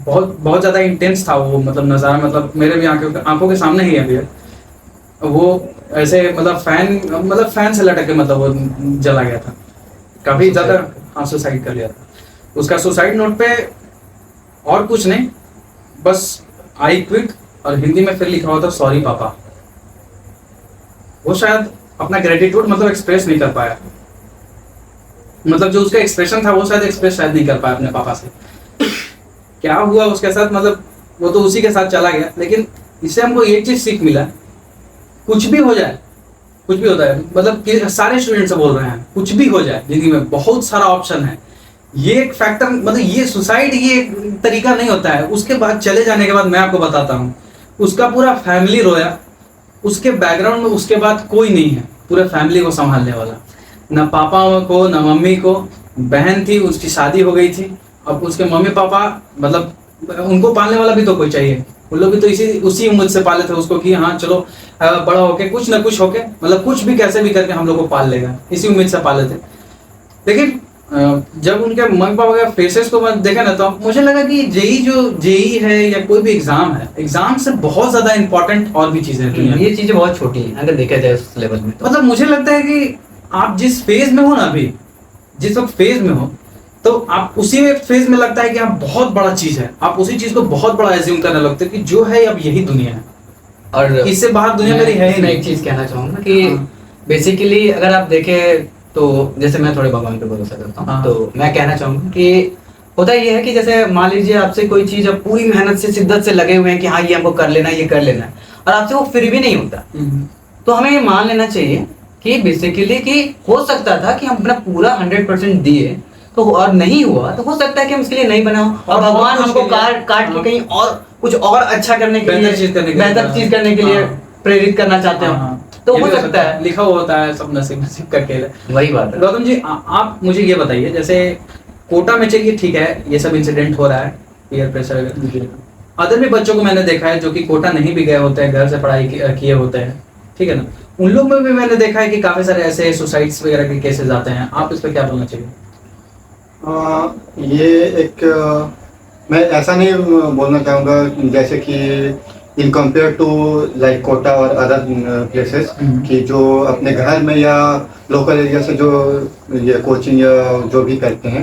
बहुत ज़्यादा इंटेंस था वो, मतलब नज़ारा, मतलब मेरे भी आंखों के सामने ही है अभी वो ऐसे, मतलब फैन से लटक के मतलब वो जला गया था काफ़ी ज़्यादा। हाँ, सुसाइड कर लिया था। उसका सुसाइड नोट पे और कुछ नहीं, बस आई क्विट और हिंदी में फिर लिखा हुआ था सॉरी पापा। वो शायद अपना ग्रेटिट्यूड मतलब एक्सप्रेस नहीं कर पाया, मतलब जो उसका एक्सप्रेशन था वो शायद एक्सप्रेस नहीं कर पाया अपने पापा से। क्या हुआ उसके साथ, मतलब वो तो उसी के साथ चला गया। लेकिन इससे हमको एक चीज सीख मिला, कुछ भी हो जाए, कुछ भी होता है, मतलब कि सारे स्टूडेंट से बोल रहे हैं, कुछ भी हो जाए जिंदगी में बहुत सारा ऑप्शन है। ये एक फैक्टर, मतलब ये सुसाइड ये एक तरीका नहीं होता है। उसके बाद चले जाने के बाद मैं आपको बताता हूँ, उसका पूरा फैमिली रोया, उसके बैकग्राउंड में उसके बाद कोई नहीं है पूरे फैमिली को संभालने वाला, ना पापा को ना मम्मी को। बहन थी, उसकी शादी हो गई थी, अब उसके मम्मी पापा मतलब उनको पालने वाला भी तो कोई चाहिए। उन लोग भी तो उसी उम्र से पाले थे उसको कि हाँ चलो बड़ा होके कुछ ना कुछ होके, मतलब कुछ भी कैसे भी करके हम लोग को पाल लेगा, इसी उम्मीद से पाले थे। लेकिन जब उनके मम्मी पापा के फेसेस को मैं देखा ना तो मुझे लगा कि जेई है या कोई भी एग्जाम है, एग्जाम से बहुत ज्यादा इंपॉर्टेंट और भी चीजें हैं। ये चीजें बहुत छोटी हैं अगर देखा जाए उस लेवल में तो। मतलब मुझे लगता है कि आप जिस फेज में हो ना, अभी जिस वक्त फेज में हो, तो आप उसी फेज में लगता है कि आप बहुत बड़ा चीज है, आप उसी चीज को बहुत बड़ा एज्यूम करने लगते हैं कि जो है अब यही दुनिया है और इससे बाहर दुनिया मेरी है ही नहीं। एक चीज कहना चाहूंगा कि बेसिकली अगर आप देखें तो जैसे मैं थोड़े भगवान पे भरोसा करता हूँ, तो मैं कहना चाहूंगा कि होता ये है कि जैसे मान लीजिए आपसे कोई चीज अब पूरी मेहनत से शिद्दत से लगे हुए हैं कि हाँ ये हमको कर लेना, ये कर लेना है, और आपसे वो फिर भी नहीं होता, तो हमें ये मान लेना चाहिए कि बेसिकली कि हो सकता था कि हम अपना पूरा 100% दिए तो और नहीं हुआ, तो हो सकता है कि हम इसके लिए नहीं बना और भगवान हमको काट के कहीं और कुछ और अच्छा करने के लिए, बेहतर चीज करने के लिए प्रेरित करना चाहते हो। तो ये हो भी सकता है। लिखा हुआ होता है, सब नसीब नसीब का खेल है। वही बात है। गौतम जी, आप मुझे ये बताइए, जैसे कोटा में चलिए ठीक है, ये सब इंसिडेंट हो रहा है, पीयर प्रेशर वगैरह, अदर भी बच्चों को मैंने देखा है जो कि कोटा नहीं भी गए होते हैं, घर से पढ़ाई किए होते हैं, ठीक है ना, उन लोग में भी मैंने देखा है कि काफी सारे ऐसे सुसाइड्स वगैरह के केसेस आते हैं। आप इस पर क्या बोलना चाहिए? ये एक मैं ऐसा नहीं बोलना चाहूँगा जैसे कि in compare to like Kota और अदर प्लेसेस कि जो अपने घर में या लोकल एरिया से जो ये कोचिंग या जो भी करते हैं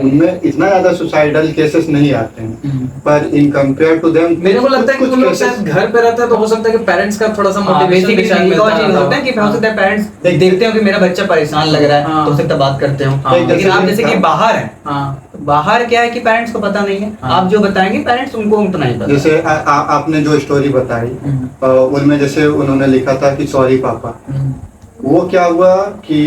उनमें इतना ज़्यादा सुसाइडल केसेस नहीं आते हैं, पर इन कंपेयर टू देम मेरे को लगता है कि कुछ लोग शायद घर पे रहते हैं तो हो सकता है कि पेरेंट्स का थोड़ा सा मोटिवेशन भी शायद मिलता है कि हो सकता है पेरेंट्स देखते हो कि मेरा बच्चा परेशान लग रहा है तो उससे बात करते हो। लेकिन आप जैसे कि बाहर है, बाहर क्या है कि पेरेंट्स को पता नहीं है, आप जो बताएंगे पेरेंट्स उनको उतना ही पता। जैसे आपने जो स्टोरी बताई उनमें जैसे उन्होंने लिखा था कि सॉरी पापा, वो क्या हुआ कि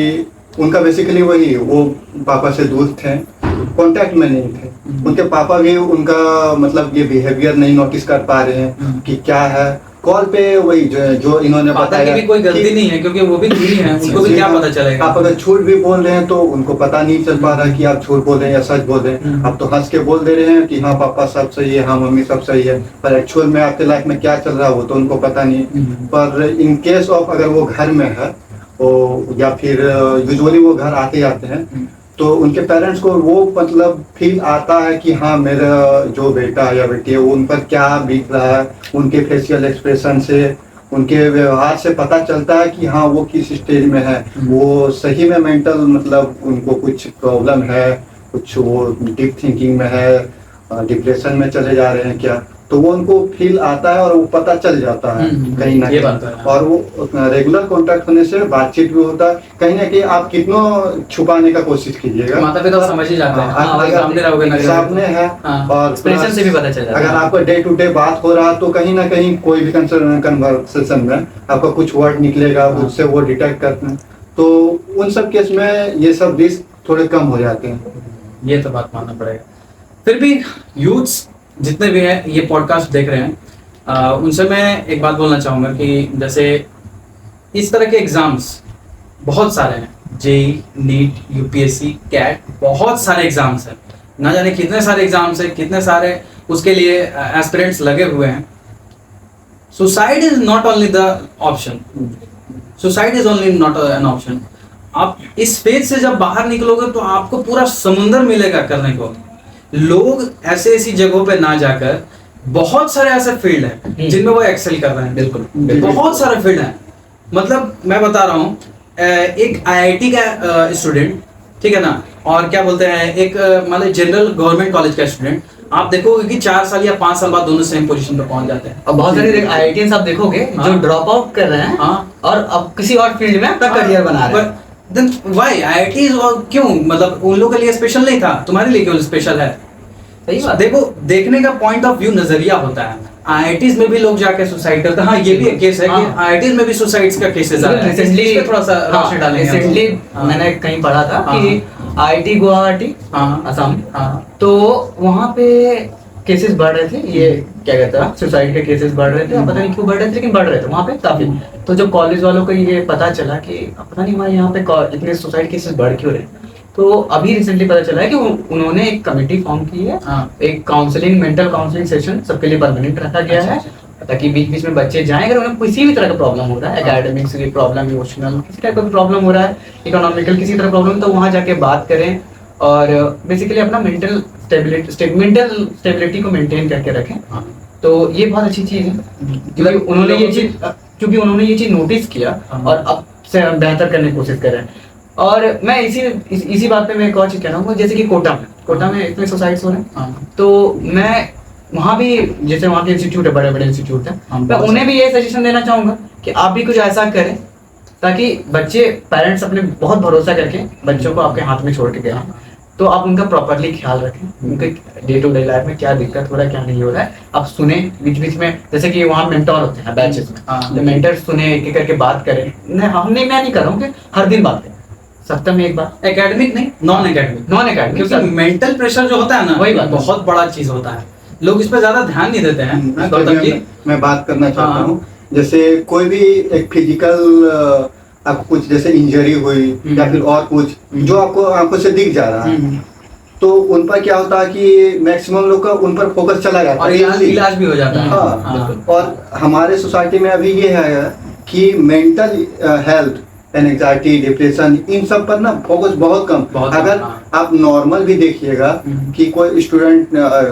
उनका बेसिकली वही, वो पापा से दूर थे, कांटेक्ट में नहीं थे, उनके पापा भी उनका मतलब ये बिहेवियर नहीं नोटिस कर पा रहे हैं कि क्या है। कॉल पे वही जो इन्होंने बताया भी कोई गलती नहीं है क्योंकि वो भी दूरी है, उनको भी क्या पता चलेगा। आप अगर झूठ भी बोल रहे हैं तो उनको पता नहीं चल पा रहा कि आप झूठ बोल रहे हैं या सच बोल रहे हैं। आप तो हंस के बोल दे रहे हैं कि हाँ पापा सब सही है, हाँ मम्मी सब सही है, पर एक्चुअल में आपके लाइफ में क्या चल रहा है वो तो उनको पता नहीं। पर इन केस ऑफ अगर वो घर में है या फिर यूजुअली वो घर आते जाते हैं तो उनके पेरेंट्स को वो मतलब फील आता है कि हाँ मेरा जो बेटा या बेटी है उन पर क्या बीत रहा है, उनके फेशियल एक्सप्रेशन से, उनके व्यवहार से पता चलता है कि हाँ वो किस स्टेज में है, वो सही में मेंटल मतलब उनको कुछ प्रॉब्लम है, कुछ वो डीप थिंकिंग में है, डिप्रेशन में चले जा रहे हैं क्या, तो वो उनको फील आता है और वो पता चल जाता है कहीं ना कहीं। और वो रेगुलर कांटेक्ट होने से बातचीत भी होता है, कहीं ना कहीं आप कितना छुपाने का कोशिश कीजिएगा, माता पिता समझ ही जाते हैं, सामने है और एक्सप्रेशन से भी पता चल जाता है। अगर आपका डे टू डे बात हो रहा तो कहीं ना कहीं कोई भी कन्वर्सेशन में आपका कुछ वर्ड निकलेगा, उससे वो डिटेक्ट करते हैं, तो उन सब केस में ये सब रिस्क थोड़े कम हो जाते हैं। ये तो बात मानना पड़ेगा। फिर भी यूथ्स जितने भी हैं ये पॉडकास्ट देख रहे हैं, उनसे मैं एक बात बोलना चाहूँगा कि जैसे इस तरह के एग्जाम्स बहुत सारे हैं, जेई, नीट, यूपीएससी, कैट, बहुत सारे एग्जाम्स हैं, ना जाने कितने सारे एग्जाम्स हैं, कितने सारे उसके लिए एस्पिरेंट्स लगे हुए हैं। Suicide is not only the option, suicide is only not an option. आप इस फेज से जब बाहर निकलोगे तो आपको पूरा समुंदर मिलेगा करने को। लोग ऐसी जगहों पे ना जाकर, बहुत सारे ऐसे फील्ड हैं जिनमें वो एक्सेल कर रहे हैं। बिल्कुल, बहुत सारे फील्ड हैं, मतलब मैं बता रहा हूँ, एक आईआईटी का स्टूडेंट, ठीक है ना, और क्या बोलते हैं एक मतलब जनरल गवर्नमेंट कॉलेज का स्टूडेंट, आप देखोगे कि 4 साल या 5 साल बाद दोनों सेम पोजीशन पे पहुंच जाते हैं। अब बहुत सारे आईआईटीएंस आप देखोगे जो ड्रॉप आउट कर रहे हैं और अब किसी और फील्ड में अपना करियर बना रहे हैं। Then why IITs और क्यों, मतलब उन लोगों के लिए स्पेशल नहीं था, तुम्हारे लिए क्यों स्पेशल है? सही बात। देखो, देखने का पॉइंट ऑफ व्यू नजरिया होता है। IITs में भी लोग जाके सुसाइड करते हैं। हाँ, ये भी एक केस है कि IITs में भी सुसाइड्स का केसेस आ रहा है। रिसेंटली थोड़ा सा रोशनी डालेंगे। रिसेंटली मैंने कहीं पढ़ा था कि IIT गुवाहाटी, असम, तो वहाँ पे केसेस बढ़ रहे थे, ये क्या कहता है सुसाइड के केसेस बढ़ रहे थे, पता नहीं क्यों बढ़ रहे थे लेकिन बढ़ रहे थे वहाँ पे काफी। तो जब कॉलेज वालों को ये पता चला कि पता नहीं हमारे यहाँ पे इतने सुसाइड केसेस बढ़ क्यों रहे, तो अभी रिसेंटली पता चला है कि उन्होंने एक कमेटी फॉर्म की है, एक काउंसलिंग, मेंटल काउंसलिंग सेशन सबके लिए परमानेंट रखा गया है, ताकि बीच बीच में बच्चे जाएं अगर उन्हें किसी भी तरह का प्रॉब्लम हो रहा है, एकेडमिक से प्रॉब्लम, इमोशनल किसी टाइप का प्रॉब्लम हो रहा है, इकोनॉमिकल किसी तरह प्रॉब्लम, तो वहाँ जाके बात करें और बेसिकली अपना मेंटल स्टेबिलिटी को मेंटेन करके रखें। तो ये बहुत अच्छी चीज़ है क्योंकि उन्होंने ये चीज़ नोटिस किया और अब से बेहतर करने की कोशिश कर रहे हैं। और मैं इसी बात पे मैं एक और चीज़ कहना हूँ, जैसे कि कोटा में इतने सुसाइड्स हो रहे हैं, तो मैं वहाँ भी, जैसे वहाँ के इंस्टीट्यूट है, बड़े बड़े इंस्टीट्यूट हैं, मैं उन्हें भी ये सजेशन देना चाहूँगा कि आप भी कुछ ऐसा करें ताकि बच्चे, पेरेंट्स अपने बहुत भरोसा करके बच्चों को आपके हाथ में छोड़ के गए हैं, तो आप उनका प्रॉपरली ख्याल रखें, उनके डे टू डे लाइफ में क्या दिक्कत हो रहा है, क्या नहीं हो रहा है, आप सुने बीच बीच में, जैसे कि वहाँ मेंटोर होते हैं बैचेस में, तो मेंटर सुने, एक एक करके बात करें। मैं नहीं कर रहा हूँ कि हर दिन बात करें, सप्ताह में एक बार, एकेडमिक नहीं, नॉन एकेडमिक, क्योंकि मेंटल प्रेशर जो होता है ना, वही बहुत बड़ा चीज होता है, लोग इस पर ज्यादा ध्यान नहीं देते हैं। मैं बात करना चाहता हूँ जैसे कोई भी एक फिजिकल आपको कुछ जैसे इंजरी हुई या फिर और कुछ जो आपको आंखों से दिख जा रहा है, तो उन पर क्या होता है कि मैक्सिमम लोग का उन पर फोकस चला जाता और है, इलाज भी हो जाता है। हाँ। और हमारे सोसाइटी में अभी ये है कि मेंटल हेल्थ, एंजाइटी, डिप्रेशन, इन सब पर ना फोकस बहुत कम। अगर आप नॉर्मल भी देखिएगा कि कोई स्टूडेंट,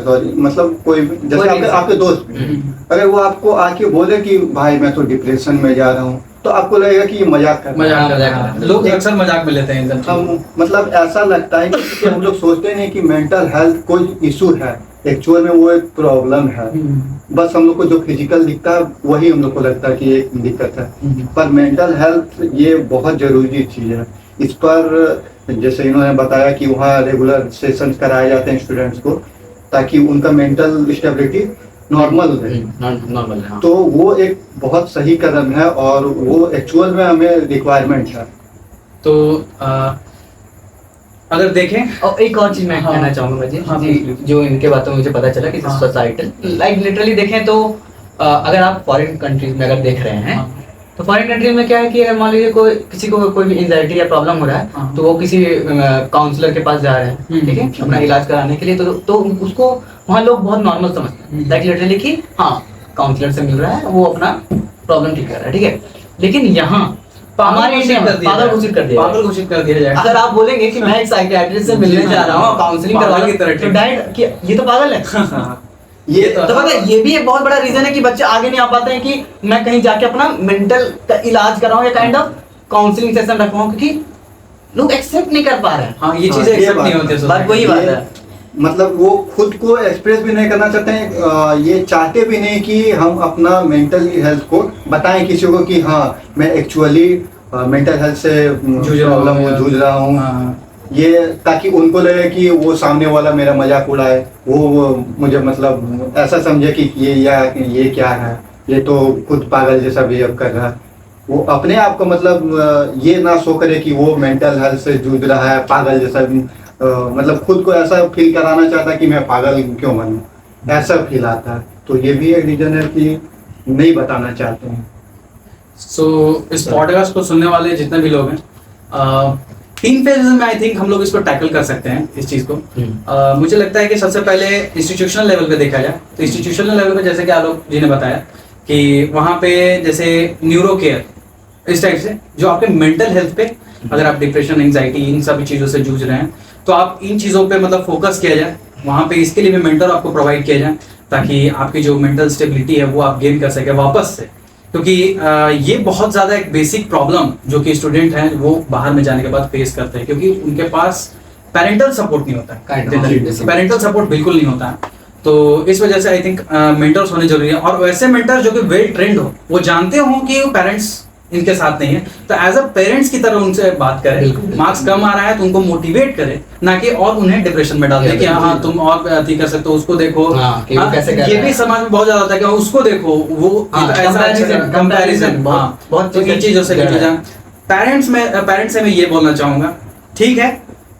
सॉरी मतलब कोई जैसे आपके दोस्त भी, अगर वो आपको आके बोले कि भाई मैं तो डिप्रेशन में जा रहा हूँ, तो आपको लगेगा कि ये मजाक कर रहा है। लोग अक्सर मजाक में लेते हैं। हम मतलब ऐसा लगता है कि हम लोग सोचते नहीं कि मेंटल हेल्थ कोई इशू है, एक्चुअल में वो एक प्रॉब्लम है। बस हम लोग को जो फिजिकल दिखता है वही हम लोग को लगता है कि एक दिक्कत है, पर मेंटल हेल्थ ये बहुत जरूरी चीज़ है। इस पर जैसे इन्होंने बताया कि वहाँ रेगुलर सेशंस कराए जाते हैं स्टूडेंट्स को, ताकि उनका मेंटल स्टेबिलिटी नॉर्मल रहे। नॉर्मल, हाँ। तो वो एक बहुत सही कदम है और वो एक्चुअल में हमें रिक्वायरमेंट है। तो अगर देखें, और एक और चीज मैं कहना चाहूंगा जी, जो इनके बातों में मुझे पता चला कि सोसाइटल लाइक लिटरली देखें तो अगर आप फॉरेन कंट्रीज में अगर देख रहे हैं, तो फॉरेन कंट्रीज में क्या है कि अगर मान लीजिए किसी को कोई भी एंजाइटी या प्रॉब्लम हो रहा है, तो वो किसी काउंसलर के पास जा रहे हैं, ठीक है, अपना इलाज कराने के लिए, तो उसको वहाँ लोग बहुत नॉर्मल समझते हैं, लाइक लिटरली कि हाँ काउंसलर से मिल रहा है, वो अपना प्रॉब्लम ठीक कर रहा है, ठीक है। लेकिन यहाँ हमारे इंडिया में पागल घोषित कर दिया जाए। अगर आप बोलेंगे कि मैं एक साइकियाट्रिस्ट से मिलने जा रहा हूँ, काउंसलिंग करवा रहा हूँ, तो डायरेक्ट कि ये तो पागल है। ये तो पता है, ये भी एक बहुत बड़ा रीजन है कि बच्चे आगे नहीं आ पाते हैं कि मैं कहीं जाके अपना मेंटल का इलाज कराऊं या काइंड ऑफ काउंसलिंग सेशन रखवाऊं, क्योंकि लोग एक्सेप्ट नहीं कर पा रहे हैं। हाँ, ये चीजें एक्सेप्ट नहीं होती। बात वही बात है, मतलब वो खुद को एक्सप्रेस भी नहीं करना चाहते हैं, ये चाहते भी नहीं कि हम अपना मेंटल हेल्थ को बताएं किसी को कि हाँ मैं एक्चुअली मेंटल हेल्थ से जूझ रहा हूँ। ये ताकि उनको लगे कि वो सामने वाला मेरा मजाक उड़ाए, वो मुझे मतलब ऐसा समझे कि ये क्या है, ये तो खुद पागल जैसा बिहेव कर रहा है। वो अपने आप को मतलब ये ना शो करे कि वो मेंटल हेल्थ से जूझ रहा है, पागल जैसा मतलब खुद को ऐसा फील कराना चाहता है कि मैं पागल क्यों बनूं, ऐसा फील आता है। तो ये भी एक रीजन है कि नहीं बताना चाहते हैं। इस पॉडकास्ट को सुनने वाले जितने भी लोग हैं, 3 फेजेस में आई थिंक हम लोग इसको टैकल कर सकते हैं इस चीज को। मुझे लगता है कि सबसे पहले इंस्टीट्यूशनल लेवल पे देखा जाए, तो इंस्टीट्यूशनल लेवल पे जैसे कि आलोक जी ने बताया कि वहाँ पे जैसे न्यूरो केयर इस टाइप से जो आपके मेंटल हेल्थ पे, अगर आप डिप्रेशन, एंजाइटी, इन सभी चीज़ों से जूझ रहे हैं, तो आप इन चीज़ों पे मतलब फोकस किया जाए। वहाँ पे इसके लिए भी मेंटर आपको प्रोवाइड किया जाए, ताकि आपकी जो मेंटल स्टेबिलिटी है वो आप गेन कर सके वापस से। क्योंकि ये बहुत ज़्यादा एक बेसिक प्रॉब्लम जो कि स्टूडेंट हैं वो बाहर में जाने के बाद फेस करते हैं, क्योंकि उनके पास पेरेंटल सपोर्ट नहीं होता है, पेरेंटल सपोर्ट बिल्कुल नहीं होता है। तो इस वजह से आई थिंक मेंटर्स होने जरूरी है, और वैसे मेंटर जो कि वेल ट्रेंड हो, वो जानते हो कि पेरेंट्स इनके साथ नहीं है, तो एज अ पेरेंट्स की तरह उनसे बात करें। मार्क्स कम आ रहा है तो उनको मोटिवेट करें, ना कि और उन्हें डिप्रेशन में डाल दें कि हाँ तुम और अति कर सकते हो, उसको देखो। ये भी समाज में बहुत ज्यादा होता है कि उसको देखो, वो कंपैरिजन, बहुत चीजों से पेरेंट्स से मैं ये बोलना चाहूंगा, ठीक है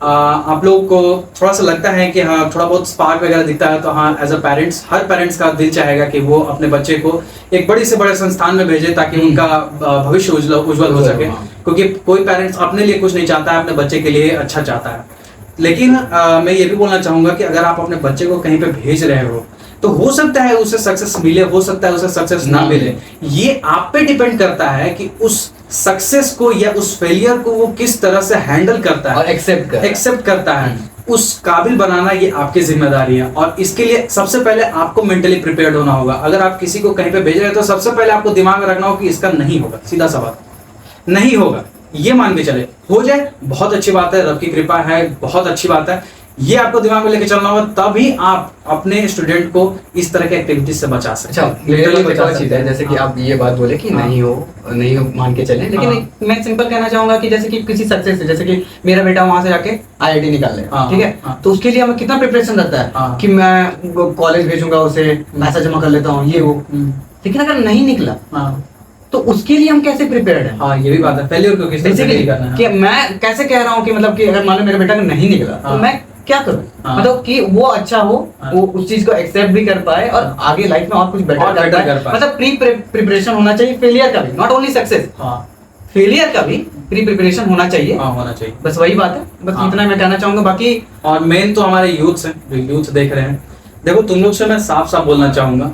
आप लोगों को थोड़ा सा लगता है कि हाँ थोड़ा बहुत स्पार्क वगैरह दिखता है, तो हाँ एज अ पेरेंट्स, हर पेरेंट्स का दिल चाहेगा कि वो अपने बच्चे को एक बड़े से बड़े संस्थान में भेजे, ताकि उनका भविष्य उज्जवल हो सके। क्योंकि कोई पेरेंट्स अपने लिए कुछ नहीं चाहता है, अपने बच्चे के लिए अच्छा चाहता है। लेकिन मैं ये भी बोलना चाहूंगा कि अगर आप अपने बच्चे को कहीं पे भेज रहे हो, तो हो सकता है उसे सक्सेस मिले, हो सकता है उसे सक्सेस ना मिले। ये आप पे डिपेंड करता है कि उस सक्सेस को या उस फेलियर को वो किस तरह से हैंडल करता है और एक्सेप्ट करता है। उस काबिल बनाना ये आपकी जिम्मेदारी है, और इसके लिए सबसे पहले आपको मेंटली प्रिपेयर्ड होना होगा। अगर आप किसी को कहीं पे भेज रहे हैं, तो सबसे पहले आपको दिमाग में रखना होगा कि इसका नहीं होगा, सीधा सवाल नहीं होगा, ये मान के चले। हो जाए बहुत अच्छी बात है, रब की कृपा है, बहुत अच्छी बात है, ये आपको दिमाग में लेके चलना होगा, तभी आप अपने स्टूडेंट को इस तरह के एक्टिविटीज से बचा सकते हैं। चीज है जैसे कि आप ये बात बोले कि नहीं हो मान के चले, लेकिन मैं सिंपल कहना चाहूंगा कि जैसे कि किसी सक्सेस, जैसे कि मेरा बेटा वहां से जाके IIT निकाल ले, ठीक है, तो उसके लिए हमें कितना प्रिपरेशन रहता है कि मैं कॉलेज भेजूंगा उसे, पैसा जमा कर लेता हूँ, ये वो। लेकिन अगर नहीं निकला तो उसके लिए हम कैसे प्रिपेयर्ड हैं? हाँ ये भी बात है, फेलियर को किस तरह से करना है। कि मैं कैसे कह रहा हूँ कि मतलब कि अगर मान लो मेरे बेटा का नहीं निकला, तो मैं क्या करूं, हाँ। मतलब कि वो अच्छा हो, हाँ। वो उस चीज को एक्सेप्ट भी कर पाए और आगे लाइफ में और कुछ और बेटर better कर कर पाए। पाए। मतलब प्रिपरेशन होना चाहिए फेलियर का भी, नॉट ओनली सक्सेस, हाँ फेलियर का भी प्री प्रिपरेशन होना चाहिए। हाँ होना चाहिए। बस वही बात है, बस हाँ। इतना मैं कहना चाहूंगा। बाकी और मेन तो हमारे यूथ हैं, जो यूथ देख रहे हैं, देखो तुम लोग से मैं साफ साफ बोलना चाहूंगा,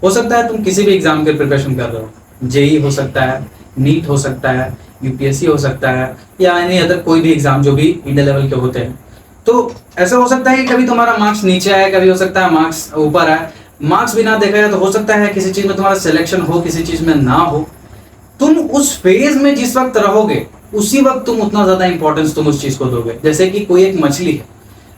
हो सकता है तुम किसी भी एग्जाम के प्रिपरेशन कर रहे हो, जेई हो सकता है, नीट हो सकता है, यूपीएससी हो सकता है, या एनी अदर कोई भी एग्जाम जो भी इंडिया लेवल के होते हैं। तो ऐसा हो सकता है कि कभी तुम्हारा मार्क्स नीचे आए, कभी हो सकता है मार्क्स ऊपर आए। मार्क्स भी ना देखा जाए तो हो सकता है किसी चीज में तुम्हारा सिलेक्शन हो, किसी चीज में ना हो। तुम उस फेज में जिस वक्त रहोगे उसी वक्त तुम उतना ज्यादा इंपॉर्टेंस तुम उस चीज को दोगे। जैसे कि कोई एक मछली है,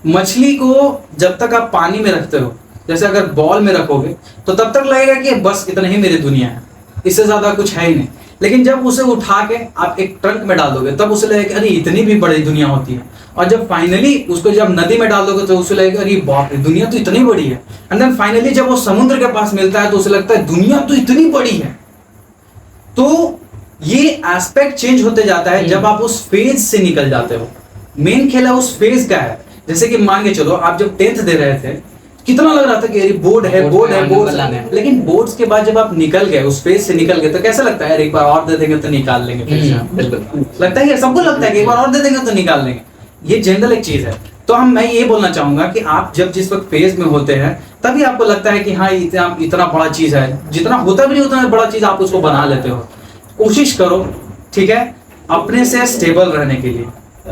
मछली को जब तक आप पानी में रखते हो, जैसे अगर बॉल में रखोगे तो तब तक लगेगा कि बस इतना ही मेरी दुनिया है, इससे ज्यादा कुछ है ही नहीं। लेकिन जब उसे उठा के आप एक ट्रंक में डाल दोगे तब उसे लगेगा अरे इतनी भी बड़ी दुनिया होती है। और जब फाइनली उसको जब नदी में डाल दोगे तो उसे लगेगा अरे बाप रे दुनिया तो इतनी बड़ी है। एंड देन फाइनली जब वो समुद्र के पास मिलता है तो उसे लगता है दुनिया तो इतनी बड़ी है। तो ये एस्पेक्ट चेंज होते जाता है जब आप उस फेज से निकल जाते हो। मेन खेला उस फेज का है। जैसे कि मान के चलो आप जब 10th दे रहे थे कितना लग रहा था कि बोर्ड है, बोर्ड है, बोर्ड है, लेकिन बोर्ड्स के बाद जब आप निकल गए, उस फेज से निकल गए, तो कैसा लगता है यार एक बार और दे देंगे तो निकाल लेंगे फिर से। बिल्कुल लगता है, सबको लगता है कि एक बार और दे देंगे तो निकाल लेंगे। ये जनरल एक चीज है। तो मैं ये बोलना चाहूंगा कि आप जब जिस वक्त फेज में होते हैं तभी आपको लगता है कि हाँ इतना बड़ा चीज है, जितना होता भी नहीं उतना बड़ा चीज आप उसको बना लेते हो। कोशिश करो, ठीक है, अपने से स्टेबल रहने के लिए,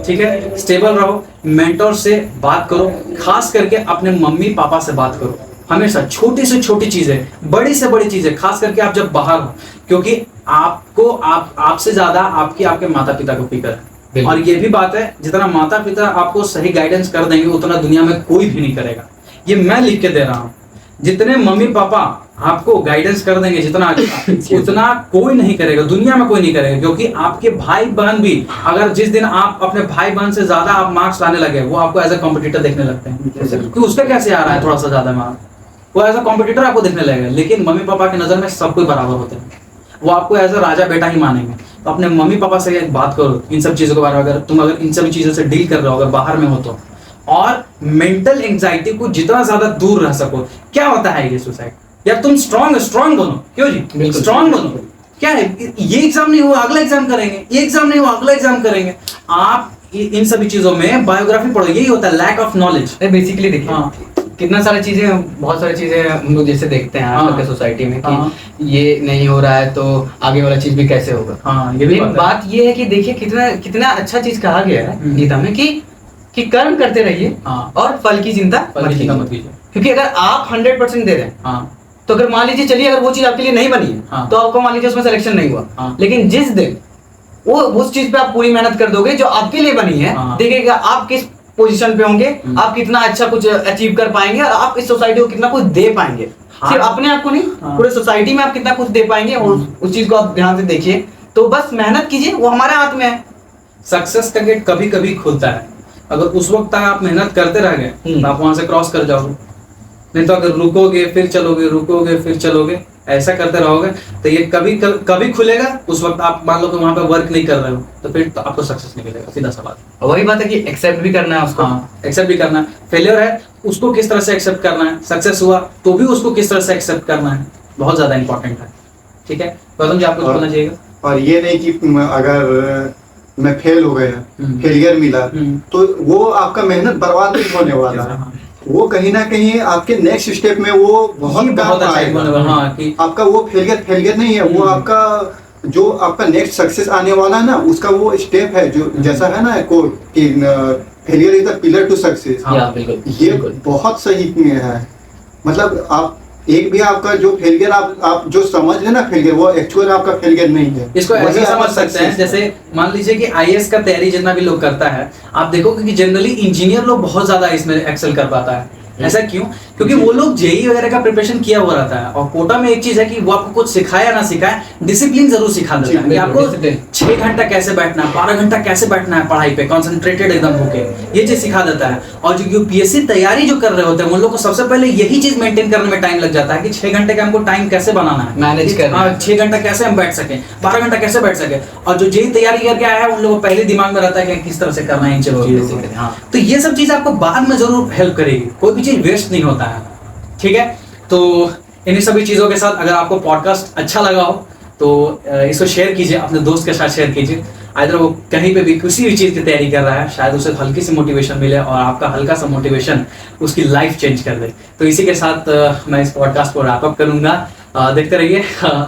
ठीक है, स्टेबल रहो, मेंटोर से बात करो, खास करके अपने मम्मी पापा से बात करो हमेशा। छोटी से छोटी चीजें, बड़ी से बड़ी चीजें, खास करके आप जब बाहर हो, क्योंकि आपको आपसे ज्यादा आपके माता पिता को फिक्र है। और ये भी बात है, जितना माता पिता आपको सही गाइडेंस कर देंगे उतना दुनिया में कोई भी नहीं करेगा। ये मैं लिख के दे रहा हूँ। जितने मम्मी पापा आपको गाइडेंस कर देंगे जितना अच्छा, उतना कोई नहीं करेगा, दुनिया में कोई नहीं करेगा। क्योंकि आपके भाई बहन भी, अगर जिस दिन आप अपने भाई बहन से ज्यादा आप मार्क्स लाने लगे, वो आपको एज अ कॉम्पिटिटर देखने लगते हैं कि उसका कैसे आ रहा है थोड़ा सा ज्यादा मार्क्स, वो एज अ कॉम्पिटिटर आपको देखने लगेगा। लेकिन मम्मी पापा की नजर में सब कोई बराबर होते हैं, वो आपको एज अ राजा बेटा ही मानेंगे। तो अपने मम्मी पापा से एक बात करो इन सब चीजों के बारे में। अगर इन सब चीजों से डील कर रहे हो, अगर बाहर में हो तो, और मेंटल एंजाइटी को जितना ज्यादा दूर रह सको। क्या होता है ये सुसाइड, यार तुम स्ट्रांग बनो, क्यों जी, स्ट्रांग बनो। क्या है, ये एग्जाम नहीं हुआ अगला एग्जाम करेंगे, ये एग्जाम नहीं हुआ अगला एग्जाम करेंगे। आप इन सभी चीजों में बायोग्राफी पढ़ो, यही होता है लैक ऑफ नॉलेज। बेसिकली देखिए हाँ। कितना सारी चीजें, बहुत सारी चीजें हम लोग जैसे देखते हैं आजकल के सोसाइटी में कि हाँ। ये नहीं हो रहा है तो आगे वाला चीज भी कैसे होगा। हाँ, ये भी बात ये है कि देखिए कितना अच्छा चीज कहा गया है गीता में कि कर्म करते रहिए हाँ। और फल की चिंता मत कीजिए। क्योंकि अगर आप 100% दे रहे हैं, हाँ। तो अगर मान लीजिए चलिए अगर वो चीज आपके लिए नहीं बनी है, हाँ। तो आपको मान लीजिए उसमें सिलेक्शन नहीं हुआ, हाँ। लेकिन जिस दिन वो उस चीज पे आप पूरी मेहनत कर दोगे जो आपके लिए बनी है, हाँ। देखिएगा आप किस पोजीशन पे होंगे, आप कितना अच्छा कुछ अचीव कर पाएंगे और आप इस सोसाइटी को कितना कुछ दे पाएंगे। हाँ। सिर्फ अपने आप को नहीं, हाँ। पूरे सोसाइटी में आप कितना कुछ दे पाएंगे, और उस चीज को आप ध्यान से देखिए। तो बस मेहनत कीजिए, वो हमारे हाथ में है। सक्सेस का गेट कभी कभी खुलता है, अगर उस वक्त तक आप मेहनत करते रह गए तो आप वहां से क्रॉस कर जाओगे। नहीं तो अगर रुकोगे फिर चलोगे, रुकोगे फिर चलोगे, ऐसा करते रहोगे तो ये कभी खुलेगा। उस वक्त आप मान लो कि वहां पे वर्क नहीं कर रहे हो तो फिर तो आपको सक्सेस नहीं मिलेगा, सीधा सा बात। और वही बात है कि एक्सेप्ट भी करना है उसको। हाँ, एक्सेप्ट भी करना है। फेलियर है उसको किस तरह से एक्सेप्ट करना है, सक्सेस हुआ तो भी उसको किस तरह से एक्सेप्ट करना है, बहुत ज्यादा इंपॉर्टेंट है। ठीक है, गौतम जी आप कुछ बोलना चाहिएगा? और ये नहीं कि अगर मैं फेल हो गया, फेलियर मिला, तो वो आपका मेहनत बर्बाद नहीं होने वाला है। वो कहीं ना कहीं आपके नेक्स्ट स्टेप में वो बहुत काम आएगा। हाँ, कि आपका वो फेलियर नहीं है, वो आपका जो आपका नेक्स्ट सक्सेस आने वाला है ना, उसका वो स्टेप है। जो जैसा है ना कोट कि failure is the pillar to success, ये बहुत सही है। मतलब आप एक भी आपका जो फेलियर आप जो समझ लेना फेलियर, वो एक्चुअल आपका फेलियर नहीं है। इसको ऐसे समझ सकते हैं, जैसे मान लीजिए कि आईएएस का तैयारी जितना भी लोग करता है, आप देखोगे कि जनरली इंजीनियर लोग बहुत ज्यादा इसमें एक्सेल कर पाता है। ऐसा क्यों? क्योंकि वो लोग जेई वगैरह का प्रिपरेशन किया हुआ रहता है, और कोटा में एक चीज है कि वो आपको कुछ सिखाया ना सिखाए, डिसिप्लिन जरूर सिखा देता है कि आपको 6 घंटा कैसे बैठना है, 12 घंटा कैसे बैठना है पढ़ाई पे कंसंट्रेटेड एकदम होके, ये चीज सिखा देता है। और जो यूपीएससी तैयारी जो कर रहे होते हैं उन लोग को सबसे पहले यही चीज मेंटेन करने में टाइम लग जाता है कि 6 घंटे का हमको टाइम कैसे बनाना है, मैनेज करना है। 6 घंटा कैसे हम बैठ सके, 12 घंटा कैसे बैठ सके। और जो जेई तैयारी करके आया है उन लोगों को पहले दिमाग में रहता है कि किस तरह से करना है इन सब चीजों को। हाँ। तो ये सब चीज आपको बाद में जरूर हेल्प करेगी, कोई भी चीज वेस्ट नहीं होता है, ठीक है। तो इन सभी चीजों के साथ अगर आपको पॉडकास्ट अच्छा लगा हो तो इसको शेयर कीजिए, अपने दोस्त के साथ शेयर कीजिए। आइदर वो कहीं पे भी किसी भी चीज की तैयारी कर रहा है, शायद उसे हल्की सी मोटिवेशन मिले और आपका हल्का सा मोटिवेशन उसकी लाइफ चेंज कर दे। तो इसी के साथ मैं इस पॉडकास्ट को रैप अप करूंगा। देखते रहिए,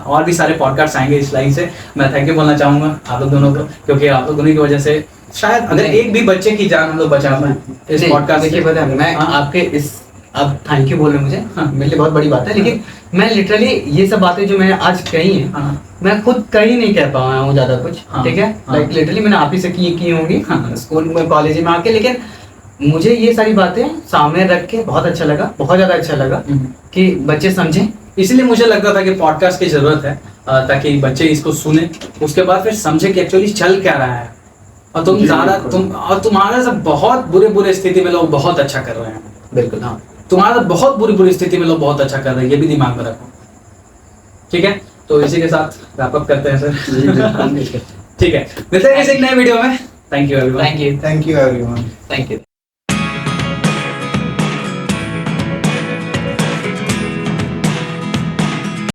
और भी सारे पॉडकास्ट आएंगे इस लाइन से। मैं थैंक यू बोलना चाहूंगा आप लोग दोनों को, क्योंकि आप लोग दोनों की वजह से शायद अगर एक भी बच्चे की जान हम लोग बचा पाए इस पॉडकास्ट। देखिए पता है, मैं आपके इस अब थैंक यू बोल रहे हैं मुझे, हाँ। मेरे लिए बहुत बड़ी बात है, लेकिन मैं लिटरली ये सब बातें जो मैंने आज कही है, हाँ। मैं खुद कहीं नहीं कह पाया हूँ ज्यादा कुछ, हाँ। ठीक है। हाँ। लाइक लिटरली मैंने आप ही से की होंगी हाँ। स्कूल में, कॉलेज में आके, लेकिन मुझे ये सारी बातें सामने रख के बहुत अच्छा लगा, बहुत ज्यादा अच्छा लगा कि बच्चे समझें। इसलिए मुझे लगता था कि पॉडकास्ट की जरूरत है, ताकि बच्चे इसको सुने, उसके बाद फिर समझे कि एक्चुअली चल क्या रहा है। और तुम्हारे सब बहुत बुरे स्थिति में लोग बहुत अच्छा कर रहे हैं। बिल्कुल हाँ, तुम्हारा बहुत बुरी स्थिति में लोग बहुत अच्छा कर रहे हैं, ये भी दिमाग में रखो, ठीक है। तो इसी के साथ रैप अप करते हैं सर। ठीक है, मिलते हैं किसी एक नए वीडियो में। Thank you everyone. Thank you thank you everyone. Thank you.